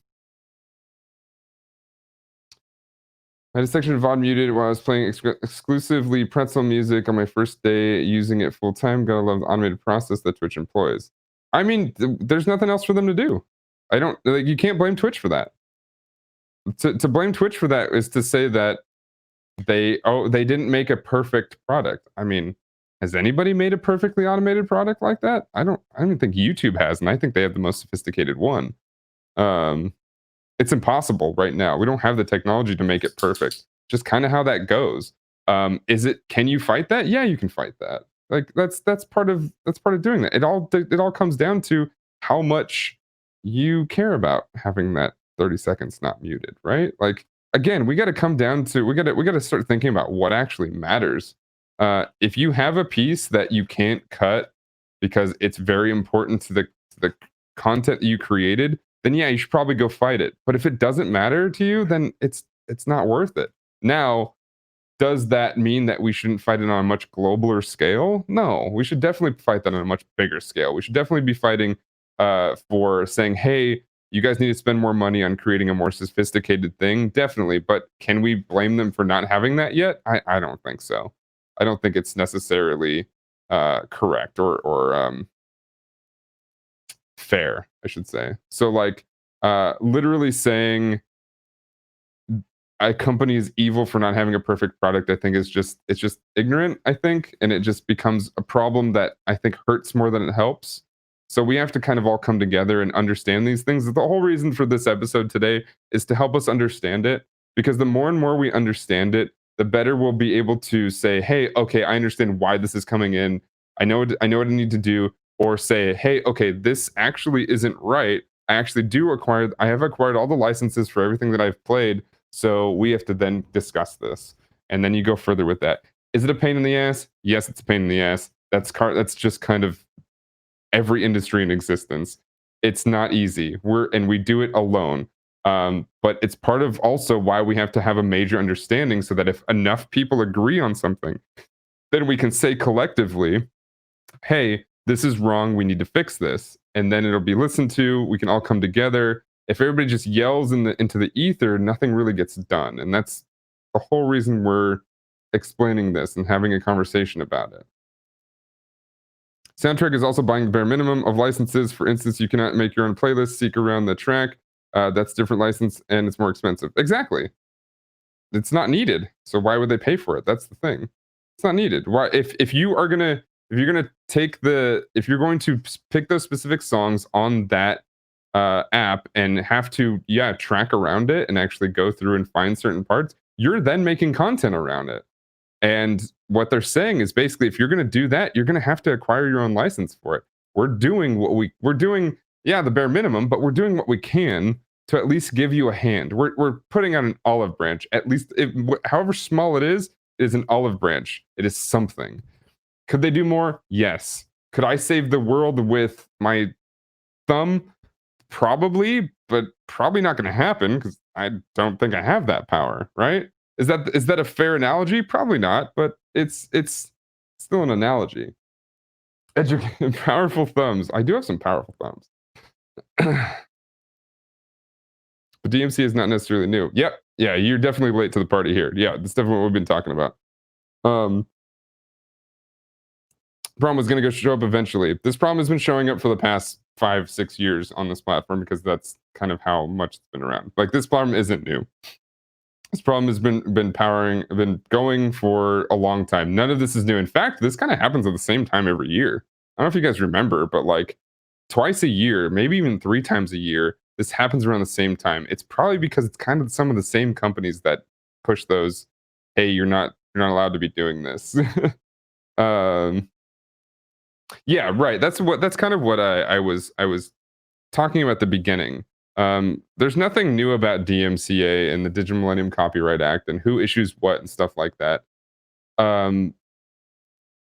A: I had a section of VOD muted while I was playing exclusively pretzel music on my first day using it full time. Gotta love the automated process that Twitch employs. I mean, there's nothing else for them to do. I don't like. You can't blame Twitch for that. To blame Twitch for that is to say that They didn't make a perfect product. I mean, has anybody made a perfectly automated product like that? I don't think YouTube has, and I think they have the most sophisticated one. Um, it's impossible right now. We don't have the technology to make it perfect. Just kind of how that goes. Is it? Can you fight that? Yeah, you can fight that. Like that's part of doing that. It all comes down to how much you care about having that 30 seconds not muted, right? Like again, we got to come down to we got to start thinking about what actually matters. If you have a piece that you can't cut because it's very important to the content that you created, then yeah, you should probably go fight it. But if it doesn't matter to you, then it's not worth it. Now, does that mean that we shouldn't fight it on a much globaler scale? No, we should definitely fight that on a much bigger scale. We should definitely be fighting for saying, hey, you guys need to spend more money on creating a more sophisticated thing. Definitely. But can we blame them for not having that yet? I don't think so. I don't think it's necessarily correct or fair, I should say. So like literally saying a company is evil for not having a perfect product, I think is just it's just ignorant, I think, and it just becomes a problem that I think hurts more than it helps. So we have to kind of all come together and understand these things. The whole reason for this episode today is to help us understand it, because the more and more we understand it, the better we'll be able to say, "Hey, okay, I understand why this is coming in. I know what I need to do," or say, "Hey, okay, this actually isn't right. I have acquired all the licenses for everything that I've played, so we have to then discuss this." And then you go further with that. Is it a pain in the ass? Yes, it's a pain in the ass. That's just kind of every industry in existence. It's not easy. We do it alone. But it's part of also why we have to have a major understanding, so that if enough people agree on something, then we can say collectively, hey, this is wrong. We need to fix this. And then it'll be listened to. We can all come together. If everybody just yells into the ether, nothing really gets done. And that's the whole reason we're explaining this and having a conversation about it. Soundtrack is also buying the bare minimum of licenses. For instance, you cannot make your own playlist, seek around the track. That's different license and it's more expensive. Exactly. It's not needed. So why would they pay for it? That's the thing. It's not needed. Why if you're going to pick those specific songs on that app and have to track around it and actually go through and find certain parts, you're then making content around it. And what they're saying is basically, if you're going to do that, you're going to have to acquire your own license for it. We're doing, yeah, the bare minimum, but we're doing what we can to at least give you a hand. We're putting out an olive branch, at least however small it is an olive branch. It is something. Could they do more? Yes. Could I save the world with my thumb? Probably, but probably not going to happen because I don't think I have that power, right? Is that a fair analogy? Probably not, but it's still an analogy. Powerful thumbs. I do have some powerful thumbs. But DMCA is not necessarily new. Yep. Yeah, you're definitely late to the party here. Yeah, that's definitely what we've been talking about. Um, problem is going to go show up eventually. This problem has been showing up for the past 5-6 years on this platform because that's kind of how much it's been around. Like this problem isn't new. This problem has been going for a long time. None of this is new. In fact, this kind of happens at the same time every year. I don't know if you guys remember, but like twice a year, maybe even 3 times a year, this happens around the same time. It's probably because it's kind of some of the same companies that push those, hey, you're not allowed to be doing this. um yeah, right. That's kind of what I was talking about at the beginning. There's nothing new about DMCA and the Digital Millennium Copyright Act and who issues what and stuff like that. Um,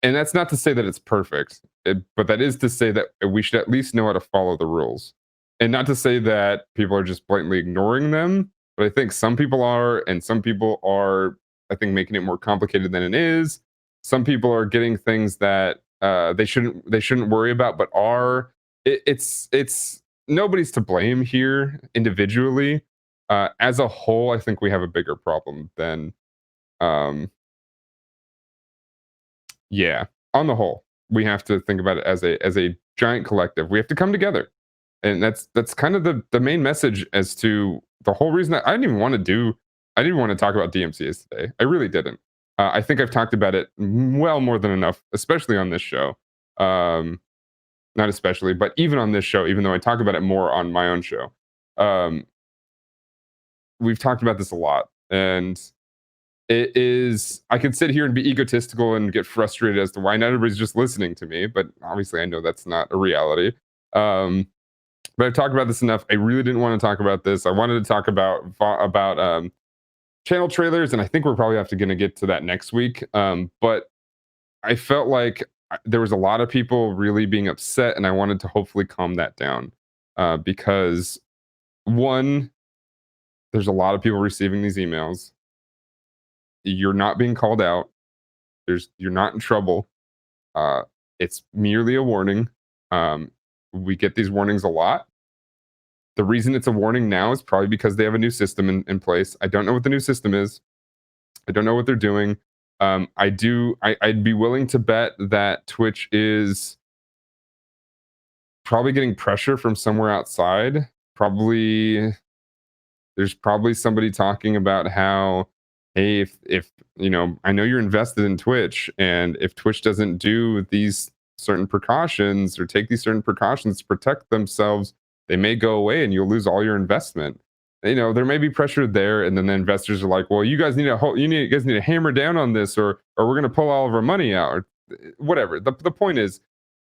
A: and that's not to say that it's perfect, but that is to say that we should at least know how to follow the rules. And not to say that people are just blatantly ignoring them, but I think some people are, and some people are, I think, making it more complicated than it is. Some people are getting things that they shouldn't worry about, but are. It's nobody's to blame here individually. As a whole, I think we have a bigger problem than um, yeah, on the whole, we have to think about it as a giant collective. We have to come together, and that's kind of the main message as to the whole reason that I didn't even want to do I didn't want to talk about DMCA's today. I really didn't. I think I've talked about it well more than enough, especially on this show. Um, Not especially, but even on this show, even though I talk about it more on my own show. Um, we've talked about this a lot, and it is I could sit here and be egotistical and get frustrated as to why not everybody's just listening to me, but obviously I know that's not a reality. Um, but I've talked about this enough. I really didn't want to talk about this. I wanted to talk about channel trailers, and I think we're probably have to gonna get to that next week. But I felt like there was a lot of people really being upset, and I wanted to hopefully calm that down because one, there's a lot of people receiving these emails. You're not being called out. You're not in trouble. Uh, it's merely a warning. Um, we get these warnings a lot. The reason it's a warning now is probably because they have a new system in place. I don't know what the new system is. I don't know what they're doing. I'd be willing to bet that Twitch is probably getting pressure from somewhere outside. Probably there's probably somebody talking about how, hey, if I know you're invested in Twitch, and if Twitch doesn't do these certain precautions or take these certain precautions to protect themselves, they may go away and you'll lose all your investment. There may be pressure there, and then the investors are like, well, you guys need to hammer down on this, or we're going to pull all of our money out, or whatever. The point is,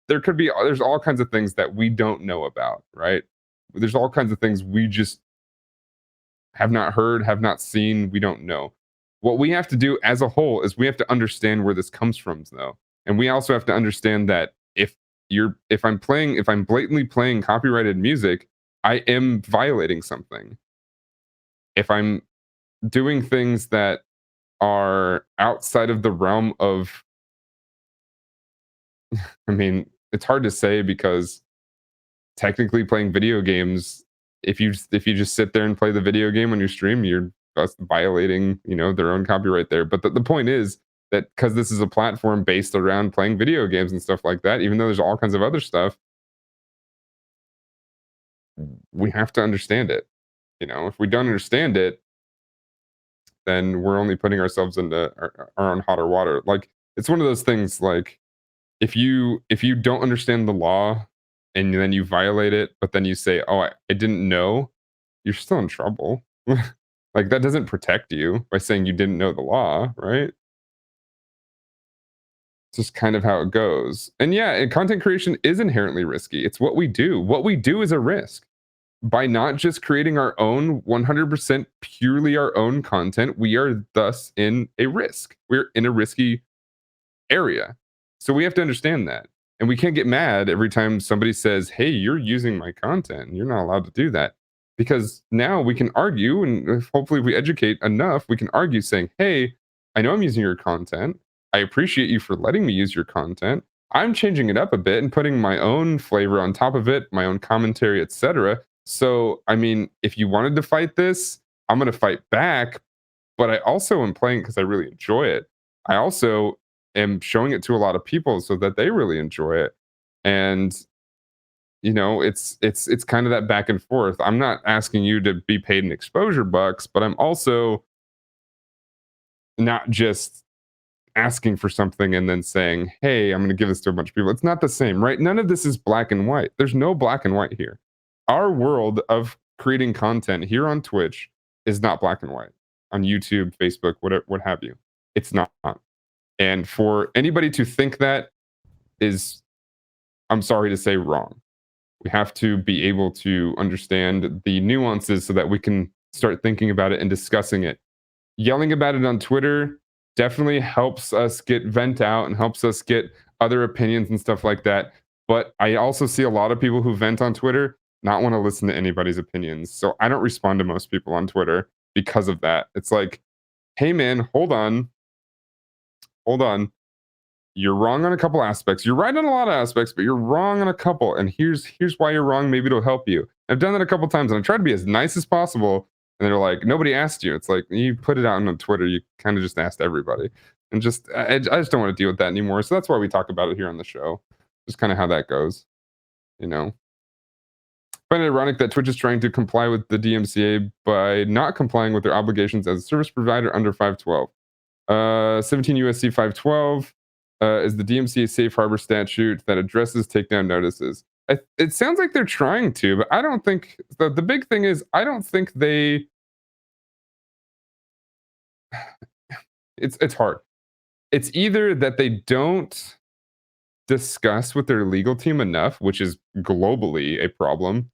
A: there's all kinds of things that we don't know about, right? There's all kinds of things we just have not heard, have not seen, we don't know. What we have to do as a whole is we have to understand where this comes from, though. And we also have to understand that if I'm blatantly playing copyrighted music, I am violating something. If I'm doing things that are outside of the realm of, I mean, it's hard to say because technically playing video games, if you just sit there and play the video game on your stream, you're thus violating their own copyright there. But the point is that because this is a platform based around playing video games and stuff like that, even though there's all kinds of other stuff, we have to understand it. If we don't understand it, then we're only putting ourselves into our own hotter water. Like, it's one of those things, like, if you don't understand the law and then you violate it, but then you say, "Oh, I didn't know," you're still in trouble. Like, that doesn't protect you by saying you didn't know the law, right? It's just kind of how it goes. And yeah, and content creation is inherently risky. It's what we do. What we do is a risk. By not just creating our own 100% purely our own content, we are thus in a risk. We're in a risky area. So we have to understand that. And we can't get mad every time somebody says, "Hey, you're using my content. You're not allowed to do that." Because now we can argue, and hopefully, if we educate enough, we can argue saying, "Hey, I know I'm using your content. I appreciate you for letting me use your content. I'm changing it up a bit and putting my own flavor on top of it, my own commentary, etc. So, I mean, if you wanted to fight this, I'm going to fight back, but I also am playing because I really enjoy it. I also am showing it to a lot of people so that they really enjoy it. And it's kind of that back and forth. I'm not asking you to be paid in exposure bucks, but I'm also not just asking for something and then saying, "Hey, I'm going to give this to a bunch of people." It's not the same, right? None of this is black and white. There's no black and white here. Our world of creating content here on Twitch is not black and white. On YouTube, Facebook, whatever, what have you. It's not. And for anybody to think that is, I'm sorry to say, wrong. We have to be able to understand the nuances so that we can start thinking about it and discussing it. Yelling about it on Twitter definitely helps us get vent out and helps us get other opinions and stuff like that. But I also see a lot of people who vent on Twitter not want to listen to anybody's opinions. So I don't respond to most people on Twitter because of that. It's like, "Hey man, hold on. Hold on. You're wrong on a couple aspects. You're right on a lot of aspects, but you're wrong on a couple. And here's why you're wrong. Maybe it'll help you." I've done that a couple times, and I try to be as nice as possible. And they're like, "Nobody asked you." It's like, you put it out on Twitter. You kind of just asked everybody, and I just don't want to deal with that anymore. So that's why we talk about it here on the show. Just kind of how that goes, you know. Find it ironic that Twitch is trying to comply with the DMCA by not complying with their obligations as a service provider under 512. 17 USC 512 is the DMCA safe harbor statute that addresses takedown notices. It sounds like they're trying to, but I don't think the big thing is I don't think they. It's hard. It's either that they don't discuss with their legal team enough, which is globally a problem.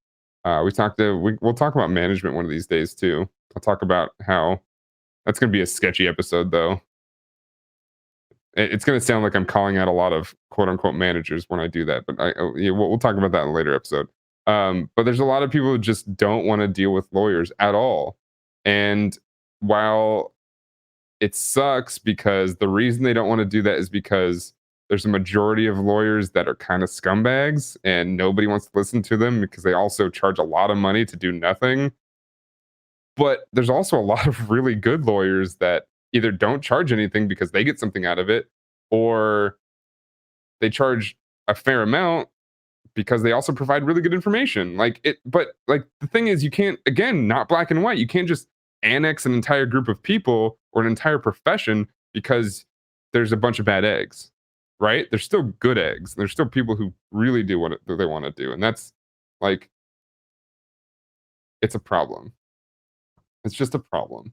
A: We'll talk about management one of these days too. I'll talk about how that's going to be a sketchy episode though. It's going to sound like I'm calling out a lot of quote unquote managers when I do that, but yeah, we'll talk about that in a later episode. But there's a lot of people who just don't want to deal with lawyers at all. And while it sucks because the reason they don't want to do that is because there's a majority of lawyers that are kind of scumbags and nobody wants to listen to them because they also charge a lot of money to do nothing. But there's also a lot of really good lawyers that either don't charge anything because they get something out of it, or they charge a fair amount because they also provide really good information. But like the thing is, you can't, again, not black and white. You can't just annex an entire group of people or an entire profession because there's a bunch of bad eggs, right? There's still good eggs. There's still people who really do what they want to do. And that's like, it's a problem. It's just a problem.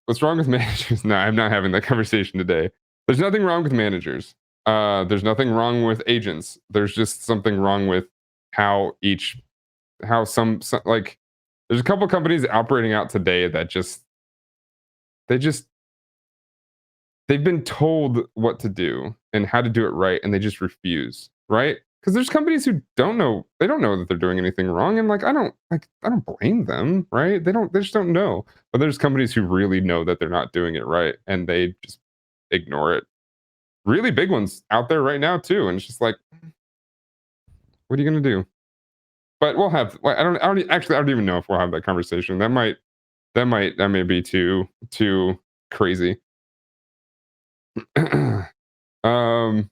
A: What's wrong with managers? No, I'm not having that conversation today. There's nothing wrong with managers. There's nothing wrong with agents. There's just something wrong with how each, how some like, there's a couple companies operating out today that they just, they've been told what to do and how to do it right, and they just refuse, right? Because there's companies who don't know, they don't know that they're doing anything wrong, and I don't blame them, right? They just don't know. But there's companies who really know that they're not doing it right, and they just ignore it. Really big ones out there right now too, and it's just like, what are you gonna do? But we'll have. I don't even know if we'll have that conversation. That may be too crazy. um,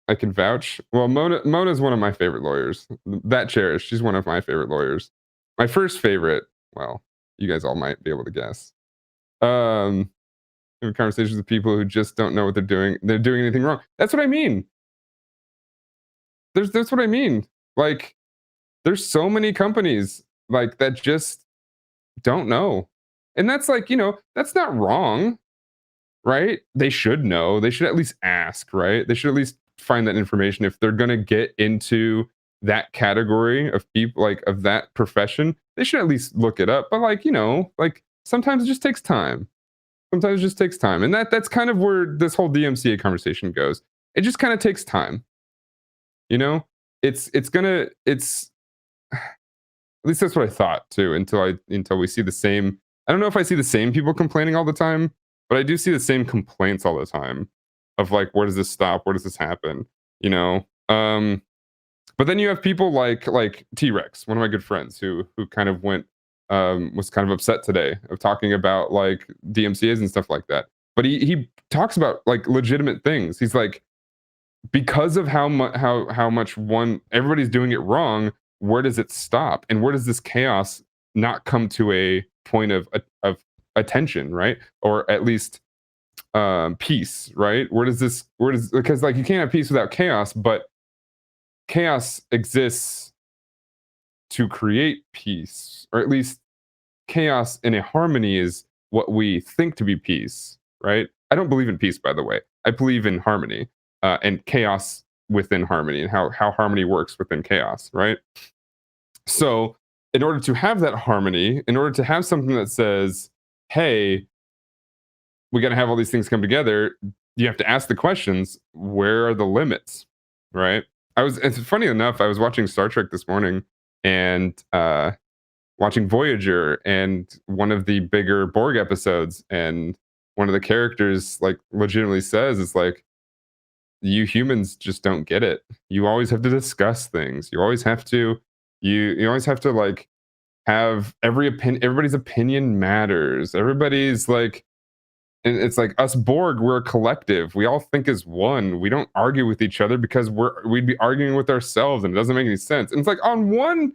A: I can vouch. Well, Mona is one of my favorite lawyers. That Cherish, she's one of my favorite lawyers. My first favorite. Well, you guys all might be able to guess. Um, having conversations with people who just don't know what they're doing. They're doing anything wrong. That's what I mean. That's what I mean. Like, there's so many companies like that just don't know, and that's like, that's not wrong, right? They should know. They should at least ask, right? They should at least find that information if they're gonna get into that category of people, like of that profession. They should at least look it up. But like, like sometimes it just takes time. Sometimes it just takes time, and that's kind of where this whole DMCA conversation goes. It just kind of takes time. You know, it's at least that's what I thought too, until we see the same. I don't know if I see the same people complaining all the time, but I do see the same complaints all the time of like, where does this stop? Where does this happen? You know? But then you have people like T-Rex, one of my good friends who kind of was kind of upset today of talking about like DMCAs and stuff like that. But he talks about like legitimate things. He's like, because of how much one everybody's doing it wrong, where does it stop, and where does this chaos not come to a point of attention, right? Or at least peace, right? Because like you can't have peace without chaos, but chaos exists to create peace, or at least chaos in a harmony is what we think to be peace, right? I don't believe in peace, by the way. I believe in harmony, and chaos within harmony, and how harmony works within chaos, right? So, in order to have that harmony, in order to have something that says, "Hey, we got to have all these things come together," you have to ask the questions: where are the limits, right? It's funny enough, I was watching Star Trek this morning, and watching Voyager, and one of the bigger Borg episodes, and one of the characters like legitimately says, "It's like, you humans just don't get it. You always have to discuss things. You always have to like have everybody's opinion matters. Everybody's like And it's like us Borg, we're a collective. We all think as one. We don't argue with each other because we'd be arguing with ourselves and it doesn't make any sense. And it's like on one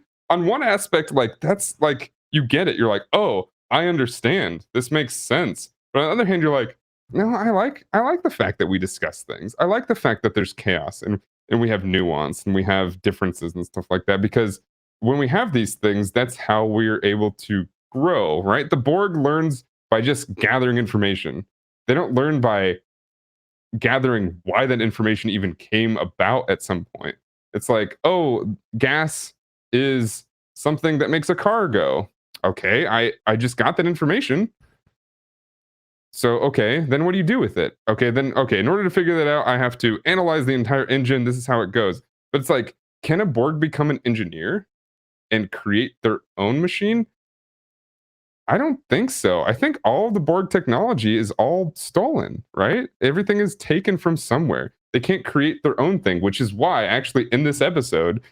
A: aspect, like that's like you get it. You're like, oh, I understand. This makes sense. But on the other hand, you're like, no, I like the fact that we discuss things. I like the fact that there's chaos and we have nuance and we have differences and stuff like that. Because when we have these things, that's how we're able to grow, right? The Borg learns by just gathering information. They don't learn by gathering why that information even came about at some point. It's like, oh, gas is something that makes a car go. Okay, I just got that information. So okay, then what do you do with it? Okay, then okay, in order to figure that out, I have to analyze the entire engine. This is how it goes. But it's like, can a Borg become an engineer and create their own machine? I don't think so. I think all of the Borg technology is all stolen, right? Everything is taken from somewhere. They can't create their own thing, which is why actually in this episode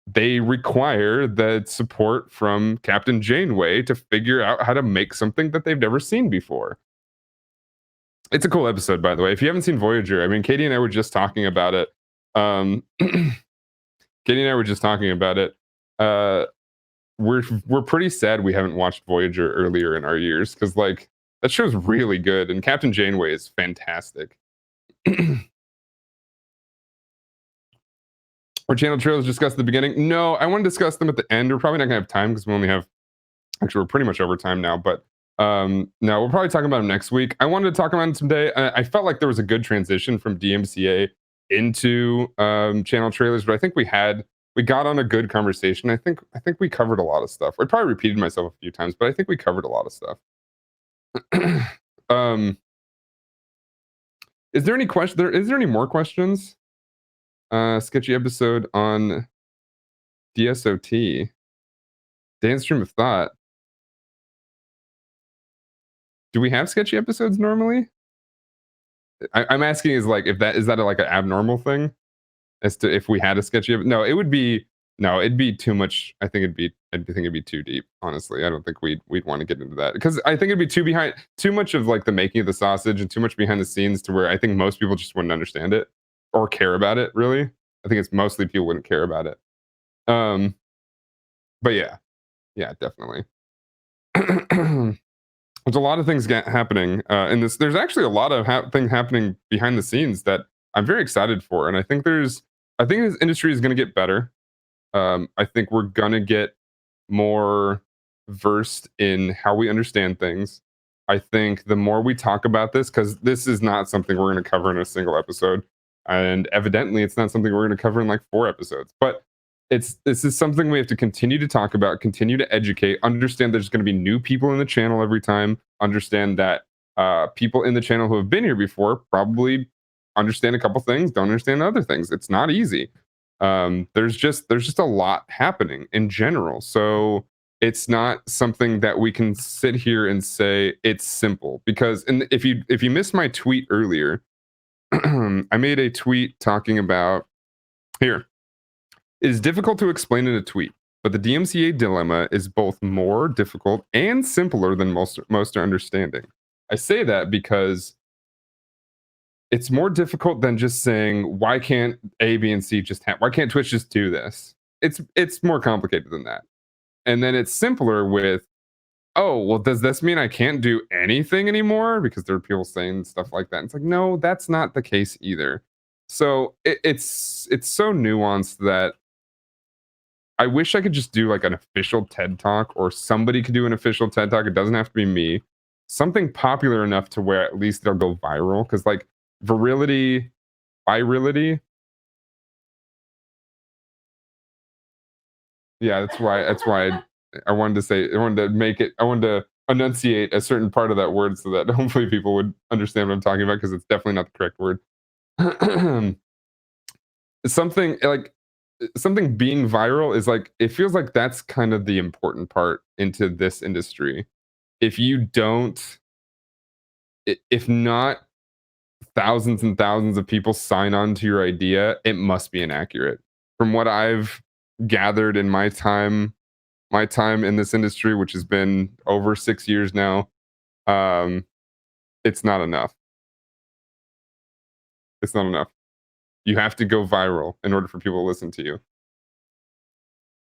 A: they require the support from Captain Janeway to figure out how to make something that they've never seen before. It's a cool episode, by the way. If you haven't seen Voyager, I mean, Katie and I were just talking about it. Katie and I were just talking about it. Uh, we're pretty sad we haven't watched Voyager earlier in our years because like that show's really good and Captain Janeway is fantastic. Our channel trailers discussed at the beginning. No, I want to discuss them at the end. We're probably not gonna have time because we only have actually we're pretty much over time now, but no, we'll probably talk about them next week. I wanted to talk about them today. I felt like there was a good transition from DMCA into channel trailers, but I think we got on a good conversation. I think we covered a lot of stuff. I probably repeated myself a few times, but I think we covered a lot of stuff. um, is there any question? Is there any more questions? Sketchy episode on DSOT. Dance stream of thought. Do we have sketchy episodes normally? I'm asking is like if that is that like an abnormal thing as to if we had a sketchy. No, it would be no, it'd be too much. I think it'd be too deep. Honestly, I don't think we'd want to get into that because I think it'd be too much of like the making of the sausage and too much behind the scenes to where I think most people just wouldn't understand it or care about it. Really, I think it's mostly people wouldn't care about it. Um, but yeah, yeah, definitely. There's a lot of things happening in this. There's actually a lot of thing happening behind the scenes that I'm very excited for, and I think this industry is going to get better. I think we're going to get more versed in how we understand things. I think the more we talk about this, because this is not something we're going to cover in a single episode, and evidently it's not something we're going to cover in like 4 episodes, but this is something we have to continue to talk about, continue to educate, understand there's going to be new people in the channel every time, understand that people in the channel who have been here before probably understand a couple things, don't understand other things. It's not easy. There's just a lot happening in general. So it's not something that we can sit here and say it's simple because and if you missed my tweet earlier, I made a tweet talking about here. It is difficult to explain in a tweet, but the DMCA dilemma is both more difficult and simpler than most are understanding. I say that because it's more difficult than just saying why can't A, B, and C just why can't Twitch just do this? It's more complicated than that. And then it's simpler with oh well, does this mean I can't do anything anymore? Because there are people saying stuff like that. It's like no, that's not the case either. So it's so nuanced that I wish I could just do like an official TED talk or somebody could do an official TED talk. It doesn't have to be me. Something popular enough to where at least they'll go viral. Cause like virility. Yeah, that's why I wanted to say, I wanted to make it, I wanted to enunciate a certain part of that word so that hopefully people would understand what I'm talking about because it's definitely not the correct word. something like something being viral is like it feels like that's kind of the important part into this industry. If you don't if not thousands and thousands of people sign on to your idea, it must be inaccurate. From what I've gathered in my time in this industry, which has been over 6 years now, um it's not enough. It's not enough. You have to go viral in order for people to listen to you.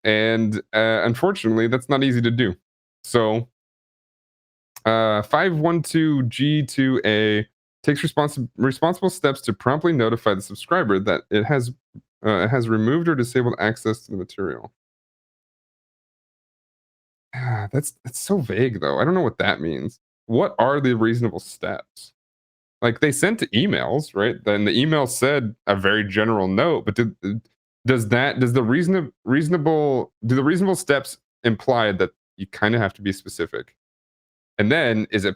A: And unfortunately, that's not easy to do. So 512G2A takes responsible steps to promptly notify the subscriber that it has removed or disabled access to the material. That's so vague, though. I don't know what that means. What are the reasonable steps? Like they sent emails, right? Then the email said a very general note, but does the reasonable steps imply that you kind of have to be specific? And then is it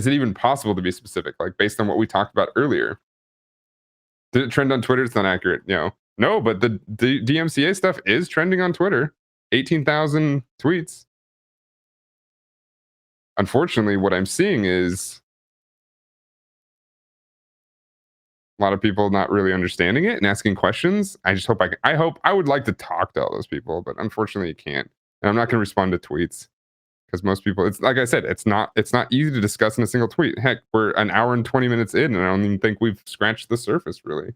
A: even possible to be specific? Like based on what we talked about earlier, did it trend on Twitter? It's not accurate, No, but the DMCA stuff is trending on Twitter. 18,000 tweets. Unfortunately, what I'm seeing is a lot of people not really understanding it and asking questions. I just hope I would like to talk to all those people, but unfortunately you can't. And I'm not going to respond to tweets because most people, it's like I said, it's not easy to discuss in a single tweet. Heck, we're an hour and 20 minutes in and I don't even think we've scratched the surface really.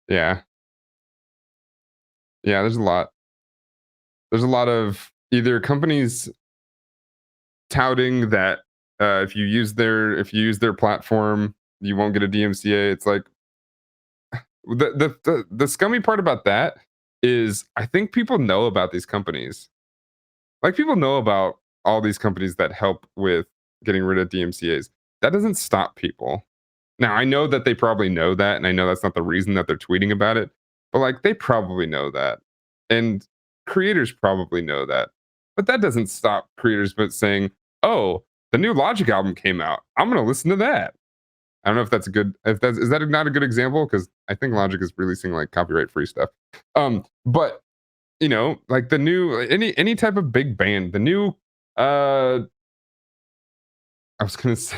A: Yeah. Yeah, there's a lot of either companies touting that if you use their platform, you won't get a DMCA. It's like the scummy part about that is I think people know about these companies. Like people know about all these companies that help with getting rid of DMCAs. That doesn't stop people. Now I know that they probably know that, and I know that's not the reason that they're tweeting about it, but like they probably know that. And creators probably know that. But that doesn't stop creators but saying, "Oh, the new Logic album came out. I'm going to listen to that." I don't know if that's a good if that's is that not a good example cuz I think Logic is releasing like copyright free stuff. But like the new any type of big band, the new I was going to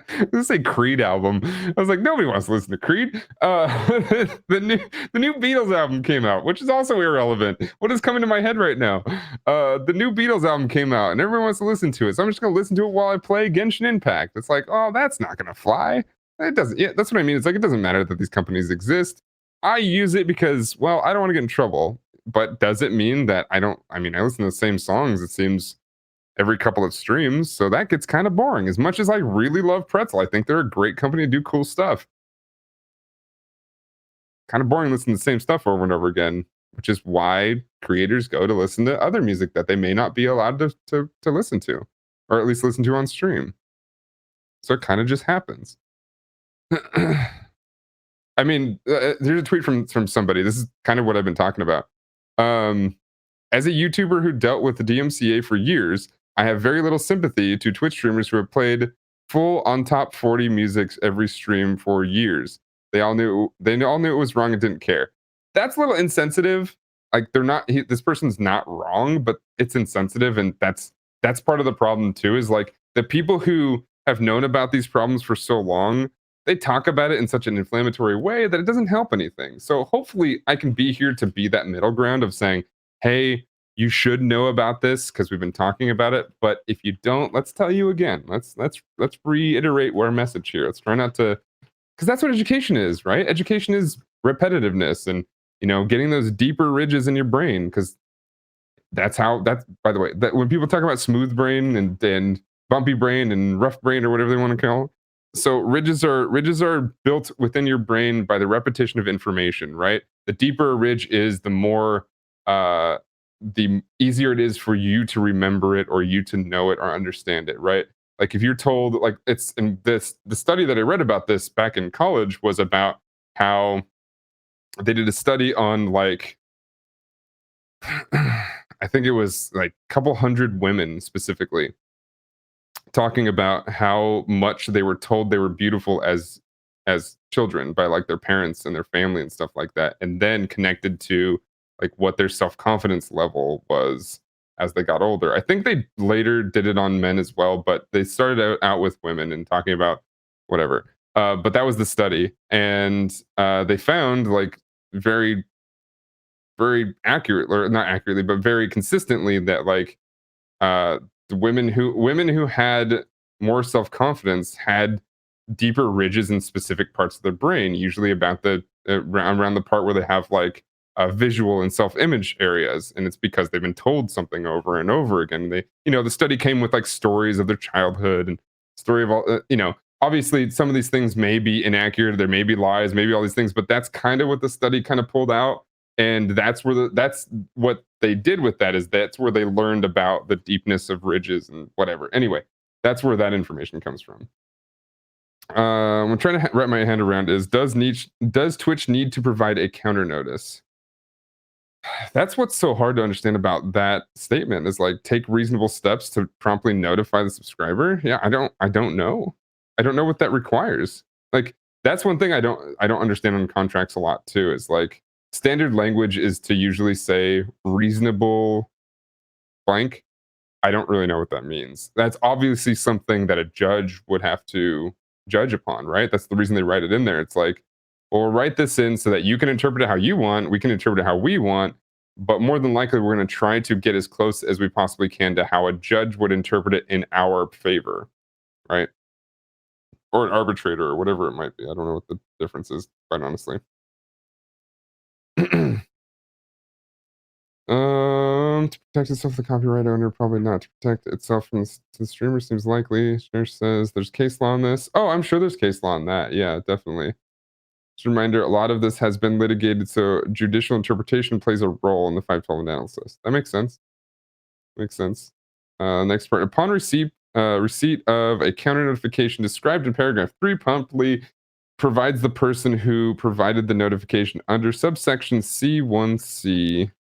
A: This is a Creed album. I was like, nobody wants to listen to Creed. The new Beatles album came out, which is also irrelevant. What is coming to my head right now? The new Beatles album came out, and everyone wants to listen to it. So I'm just going to listen to it while I play Genshin Impact. It's like, oh, that's not going to fly. It doesn't. Yeah, that's what I mean. It's like it doesn't matter that these companies exist. I use it because, well, I don't want to get in trouble. But does it mean that I don't? I mean, I listen to the same songs. It seems every couple of streams. So that gets kind of boring. As much as I really love Pretzel, I think they're a great company to do cool stuff. Kind of boring listening to the same stuff over and over again, which is why creators go to listen to other music that they may not be allowed to listen to, or at least listen to on stream. So it kind of just happens. I mean, there's a tweet from somebody. This is kind of what I've been talking about. Um, As a YouTuber who dealt with the DMCA for years, I have very little sympathy to Twitch streamers who have played full on top 40 musics every stream for years. They all knew it was wrong and didn't care. That's a little insensitive. Like this person's not wrong, but it's insensitive, and that's part of the problem too. Is like the people who have known about these problems for so long, they talk about it in such an inflammatory way that it doesn't help anything. So hopefully I can be here to be that middle ground of saying, hey, you should know about this because we've been talking about it. But if you don't, let's tell you again. Let's reiterate our message here. Let's try not to, because that's what education is, right? Education is repetitiveness and getting those deeper ridges in your brain. Because that's by the way, that when people talk about smooth brain and bumpy brain and rough brain or whatever they want to call it. So ridges are built within your brain by the repetition of information, right? The deeper a ridge is, uh the easier it is for you to remember it or you to know it or understand it, right? Like if you're told, like it's in the study that I read about this back in college was about how they did a study on like I think it was like a couple hundred women specifically talking about how much they were told they were beautiful as children by like their parents and their family and stuff like that, and then connected to like what their self-confidence level was as they got older. I think they later did it on men as well, but they started out with women and talking about whatever. But that was the study, and they found like very, very accurate, or not accurately, but very consistently, that like the women who had more self-confidence had deeper ridges in specific parts of their brain, usually about the around the part where they have like visual and self-image areas, and it's because they've been told something over and over again. They, the study came with like stories of their childhood and story of all. Obviously, some of these things may be inaccurate. There may be lies, maybe all these things, but that's kind of what the study kind of pulled out, and that's what they did with that, is that's where they learned about the deepness of ridges and whatever. Anyway, that's where that information comes from. I'm trying to wrap my hand around is, does Twitch need to provide a counter notice? That's what's so hard to understand about that statement, is like, take reasonable steps to promptly notify the subscriber. Yeah, I don't know. I don't know what that requires. Like, that's one thing I don't understand on contracts a lot too, is like, standard language is to usually say reasonable blank. I don't really know what that means. That's obviously something that a judge would have to judge upon, right? That's the reason they write it in there. It's like, well, we'll write this in so that you can interpret it how you want, we can interpret it how we want, but more than likely, we're going to try to get as close as we possibly can to how a judge would interpret it in our favor, right? Or an arbitrator, or whatever it might be. I don't know what the difference is, quite honestly. To protect itself, the copyright owner, probably not. To protect itself from the streamer seems likely. Streamer says there's case law on this. Oh, I'm sure there's case law on that. Yeah, definitely. Just a reminder, a lot of this has been litigated, so judicial interpretation plays a role in the 512 analysis. That makes sense. Makes sense. Next part. Upon receipt of a counter notification described in paragraph 3, promptly provides the person who provided the notification under subsection C1C.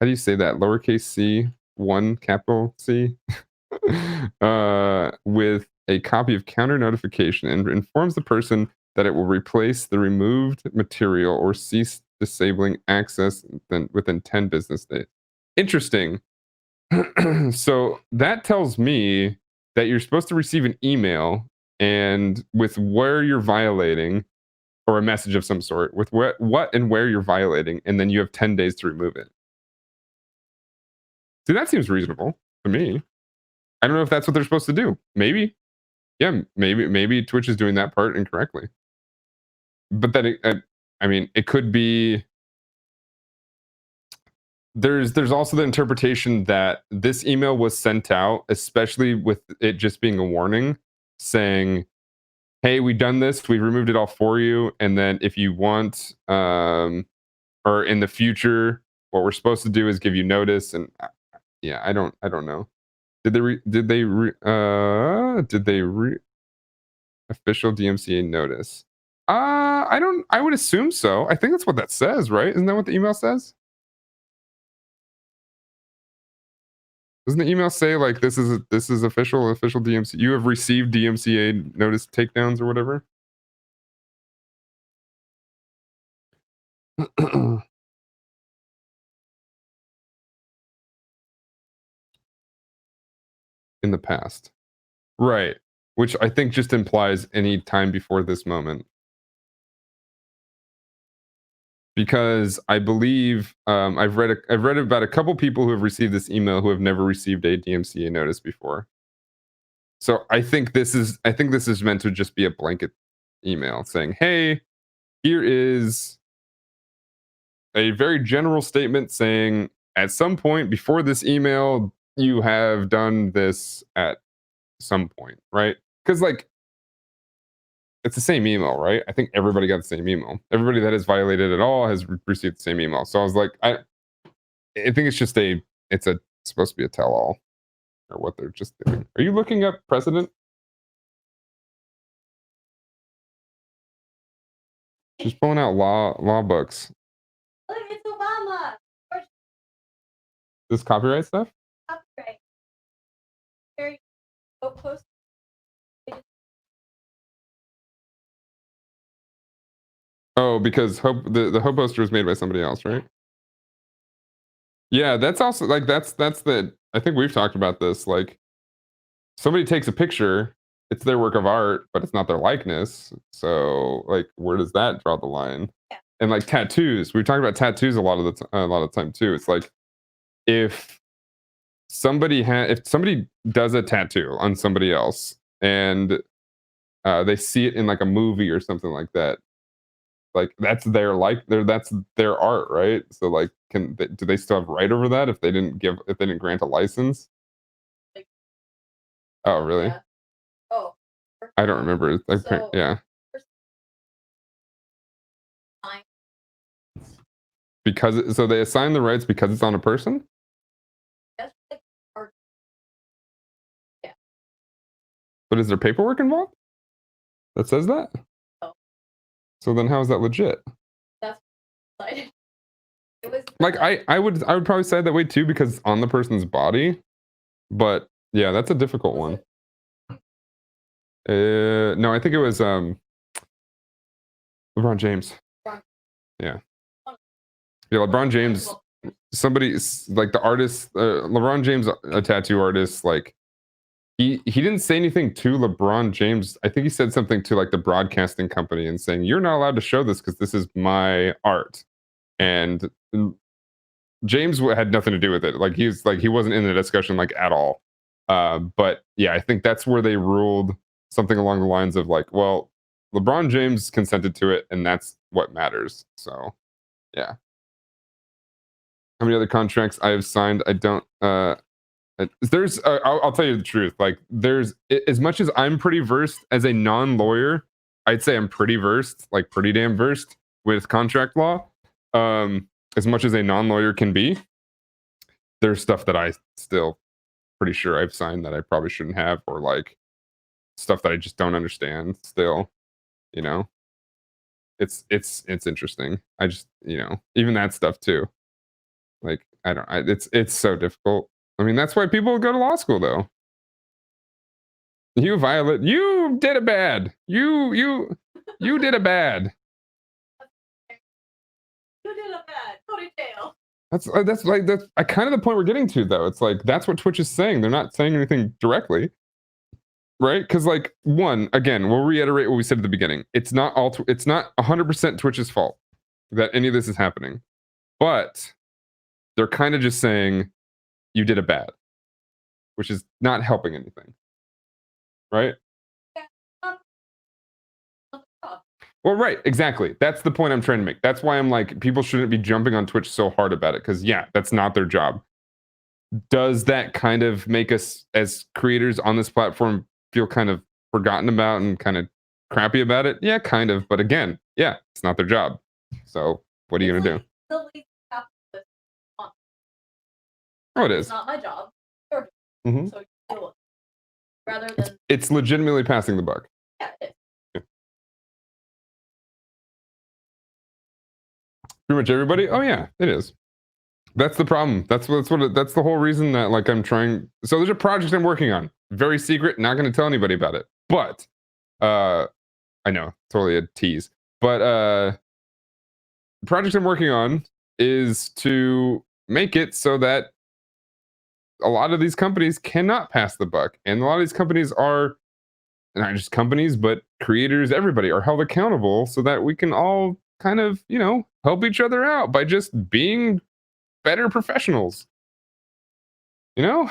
A: How do you say that? Lowercase c, 1 capital C, with a copy of counter notification, and informs the person that it will replace the removed material or cease disabling access within 10 business days. Interesting. So that tells me that you're supposed to receive an email, and with where you're violating, or a message of some sort with what and where you're violating, and then you have 10 days to remove it. See, that seems reasonable to me. I don't know if that's what they're supposed to do. Maybe. Yeah, maybe Twitch is doing that part incorrectly. But then I mean, it could be, there's also the interpretation that this email was sent out, especially with it just being a warning, saying, "Hey, we've done this. We removed it all for you, and then if you want, or in the future, what we're supposed to do is give you notice." And yeah, I don't know. Did they official DMCA notice? I would assume so. I think that's what that says, right? Isn't that what the email says? Doesn't the email say like, this is official DMCA? You have received DMCA notice takedowns or whatever? In the past. Right. Which I think just implies any time before this moment. Because I believe, I've read about a couple people who have received this email who have never received a DMCA notice before. So I think this is meant to just be a blanket email saying, "Hey, here is a very general statement saying, at some point before this email, you have done this at some point," right? Because like, it's the same email, right? I think everybody got the same email. Everybody that has violated at all has received the same email. So I was like, I think it's just it's supposed to be a tell all, or what they're just doing. Are you looking up precedent? She's pulling out law books.
B: Look, it's Obama. Or
A: This copyright stuff?
B: copyright. Very close.
A: Oh, because the Hope poster was made by somebody else, right? Yeah, that's also like, that's the, I think we've talked about this. Like, somebody takes a picture, it's their work of art, but it's not their likeness. So like, where does that draw the line? And like tattoos, we talk about tattoos a lot of a lot of time too. It's like if if somebody does a tattoo on somebody else and they see it in like a movie or something like that, like that's their art, right? So like, do they still have right over that if they didn't grant a license?
B: Like,
A: Oh, really?
B: yeah. Oh,
A: I don't remember.
B: so
A: Yeah,
B: first time,
A: so they assign the rights because it's on a person.
B: that's like art. Yeah.
A: But is there paperwork involved that says that?
B: Oh,
A: So then how is that legit?
B: that's exciting. It was
A: Like
B: the
A: I would probably say that way too because it's on the person's body. But yeah, that's a difficult
B: was
A: one.
B: it
A: No, I think it was LeBron James.
B: from
A: Yeah,
B: one
A: yeah,
B: of
A: LeBron
B: the
A: James.
B: multiple
A: Like the artist, LeBron James, a tattoo artist. Like he didn't say anything to LeBron James. I think he said something to like the broadcasting company and saying you're not allowed to show this because this is my art. And James had nothing to do with it. He wasn't in the discussion like at all. But yeah, I think that's where they ruled something along the lines of like, well, LeBron James consented to it, and that's what matters. So yeah. How many other contracts I have signed? I don't. There's. I'll tell you the truth. Like, as much as I'm pretty versed as a non-lawyer, I'd say I'm pretty versed, like pretty damn versed with contract law. As much as a non-lawyer can be, there's stuff that I still pretty sure I've signed that I probably shouldn't have, or like stuff that I just don't understand still, you know. It's interesting. I just, even that stuff too. Like I don't it's so difficult. I mean, that's why people go to law school though. You did a bad. You did a bad.
B: You did a bad. Go to jail.
A: That's kind of the point we're getting to though. It's like that's what Twitch is saying. They're not saying anything directly. Right? Because like one, again, we'll reiterate what we said at the beginning. It's not 100% Twitch's fault that any of this is happening, but they're kind of just saying you did a bad, which is not helping anything, right?
B: Yeah. Um, oh,
A: Well, right, exactly. That's the point I'm trying to make. That's why I'm like, people shouldn't be jumping on Twitch so hard about it because yeah, that's not their job. Does that kind of make us as creators on this platform feel kind of forgotten about and kind of crappy about it? Yeah, kind of. But again, yeah, it's not their job. So what are you
B: it's
A: gonna
B: like
A: do?
B: the least capitalist on
A: Oh, it
B: it's
A: is.
B: not my job. Your job.
A: Mhm.
B: So you deal with it. Rather
A: It's
B: than
A: it's legitimately passing the buck.
B: yeah, it is.
A: Yeah. Pretty much everybody. Oh yeah, it is. That's the problem. That's the whole reason that like I'm trying. So there's a project I'm working on, very secret, not going to tell anybody about it. But uh, I know, totally a tease. But the project I'm working on is to make it so that a lot of these companies cannot pass the buck, and a lot of these companies are not just companies, but creators. Everybody are held accountable, so that we can all kind of help each other out by just being better professionals. You know,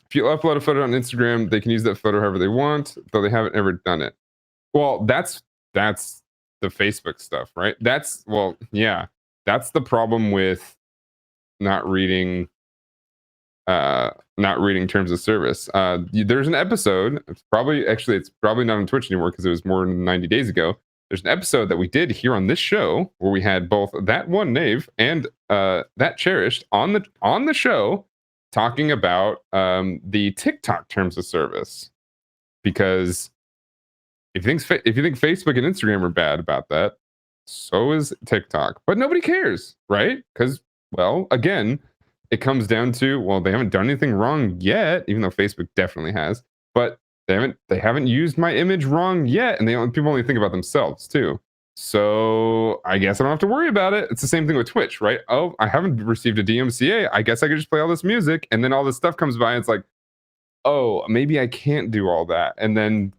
A: if you upload a photo on Instagram, they can use that photo however they want, though they haven't ever done it. Well, that's the Facebook stuff, right? Yeah. That's the problem with not reading not reading terms of service. There's an episode, it's probably not on Twitch anymore because it was more than 90 days ago. There's an episode that we did here on this show where we had both that one Knave and that Cherished on the show talking about the TikTok terms of service. Because if you think Facebook and Instagram are bad about that, so is TikTok. But nobody cares, right? Because, well, again, it comes down to, well, they haven't done anything wrong yet, even though Facebook definitely has. But they haven't used my image wrong yet, and people only think about themselves too. So I guess I don't have to worry about it. It's the same thing with Twitch, right? Oh, I haven't received a DMCA. I guess I could just play all this music, and then all this stuff comes by, and it's like, oh, maybe I can't do all that, and then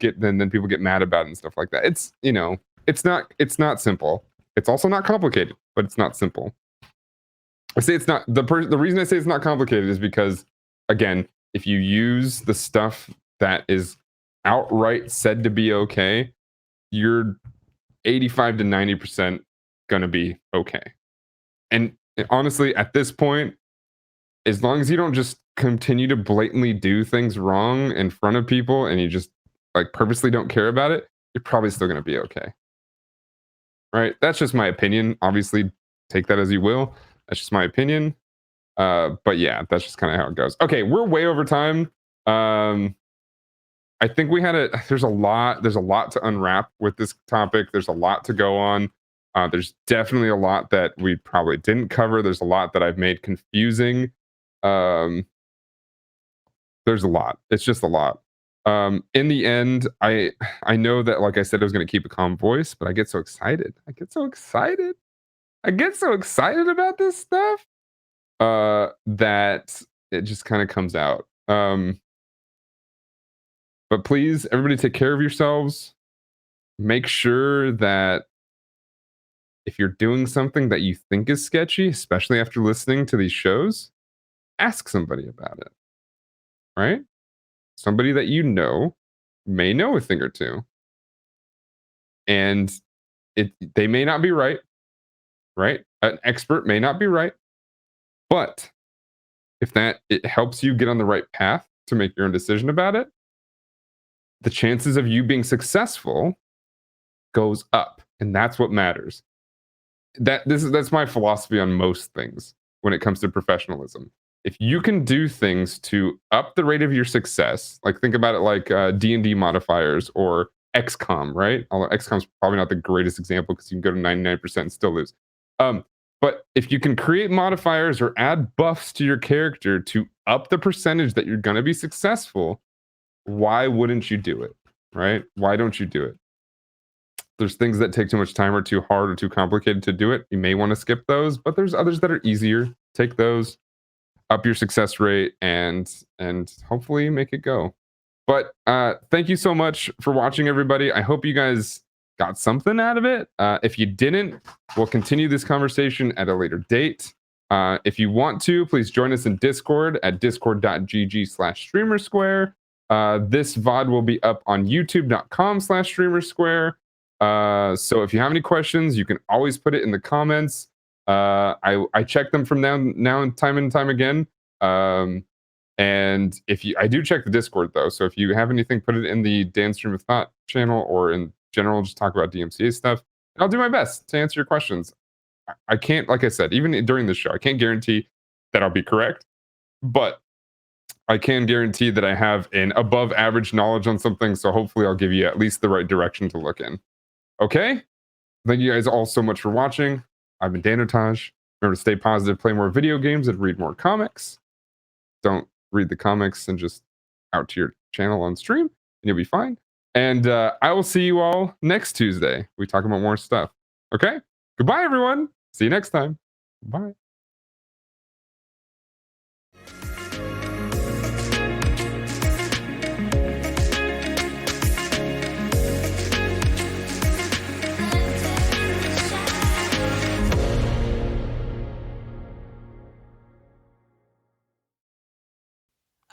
A: people get mad about it and stuff like that. It's not simple. It's also not complicated, but it's not simple. I say it's not the reason I say it's not complicated is because, again, if you use the stuff that is outright said to be okay, you're 85 to 90% gonna be okay. And honestly, at this point, as long as you don't just continue to blatantly do things wrong in front of people and you just like purposely don't care about it, you're probably still gonna be okay. Right? That's just my opinion. Obviously, take that as you will. That's just my opinion. But yeah, that's just kind of how it goes. Okay, we're way over time. Um, I think we had a there's a lot to unwrap with this topic. There's a lot to go on. There's definitely a lot that we probably didn't cover. There's a lot that I've made confusing. Um, there's a lot. It's just a lot. In the end, I know that like I said, I was gonna keep a calm voice, but I get so excited. I get so excited. I get so excited about this stuff that it just kind of comes out. But please, everybody, take care of yourselves. Make sure that if you're doing something that you think is sketchy, especially after listening to these shows, ask somebody about it, right? Somebody that you know may know a thing or two, and they may not be right, right? An expert may not be right, but if that it helps you get on the right path to make your own decision about it, the chances of you being successful goes up, and that's what matters. That's my philosophy on most things when it comes to professionalism. If you can do things to up the rate of your success, like think about it like D&D modifiers or XCOM, right? Although XCOM's probably not the greatest example because you can go to 99% and still lose. But if you can create modifiers or add buffs to your character to up the percentage that you're going to be successful, why wouldn't you do it? Right? Why don't you do it? There's things that take too much time or too hard or too complicated to do it. You may want to skip those, but there's others that are easier. Take those, up your success rate, and hopefully make it go. But thank you so much for watching, everybody. I hope you guys got something out of it. If you didn't, we'll continue this conversation at a later date. If you want to, please join us in Discord at discord.gg/streamersquare. This VOD will be up on youtube.com/streamersquare. So if you have any questions, you can always put it in the comments. I check them from now and time again. And I do check the Discord though. So if you have anything, put it in the Dan Stream of Thought channel or in general, just talk about DMCA stuff. And I'll do my best to answer your questions. I can't, like I said, even during this show, I can't guarantee that I'll be correct, but I can guarantee that I have an above average knowledge on something. So hopefully I'll give you at least the right direction to look in. Okay? Thank you guys all so much for watching. I've been Danotaj. Remember to stay positive, play more video games, and read more comics. Don't read the comics and just out to your channel on stream, and you'll be fine. And I will see you all next Tuesday. We talk about more stuff. Okay? Goodbye, everyone. See you next time. Bye.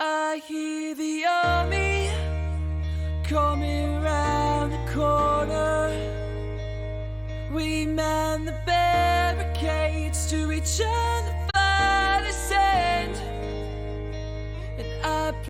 C: I hear the army coming round the corner. We man the barricades to each other.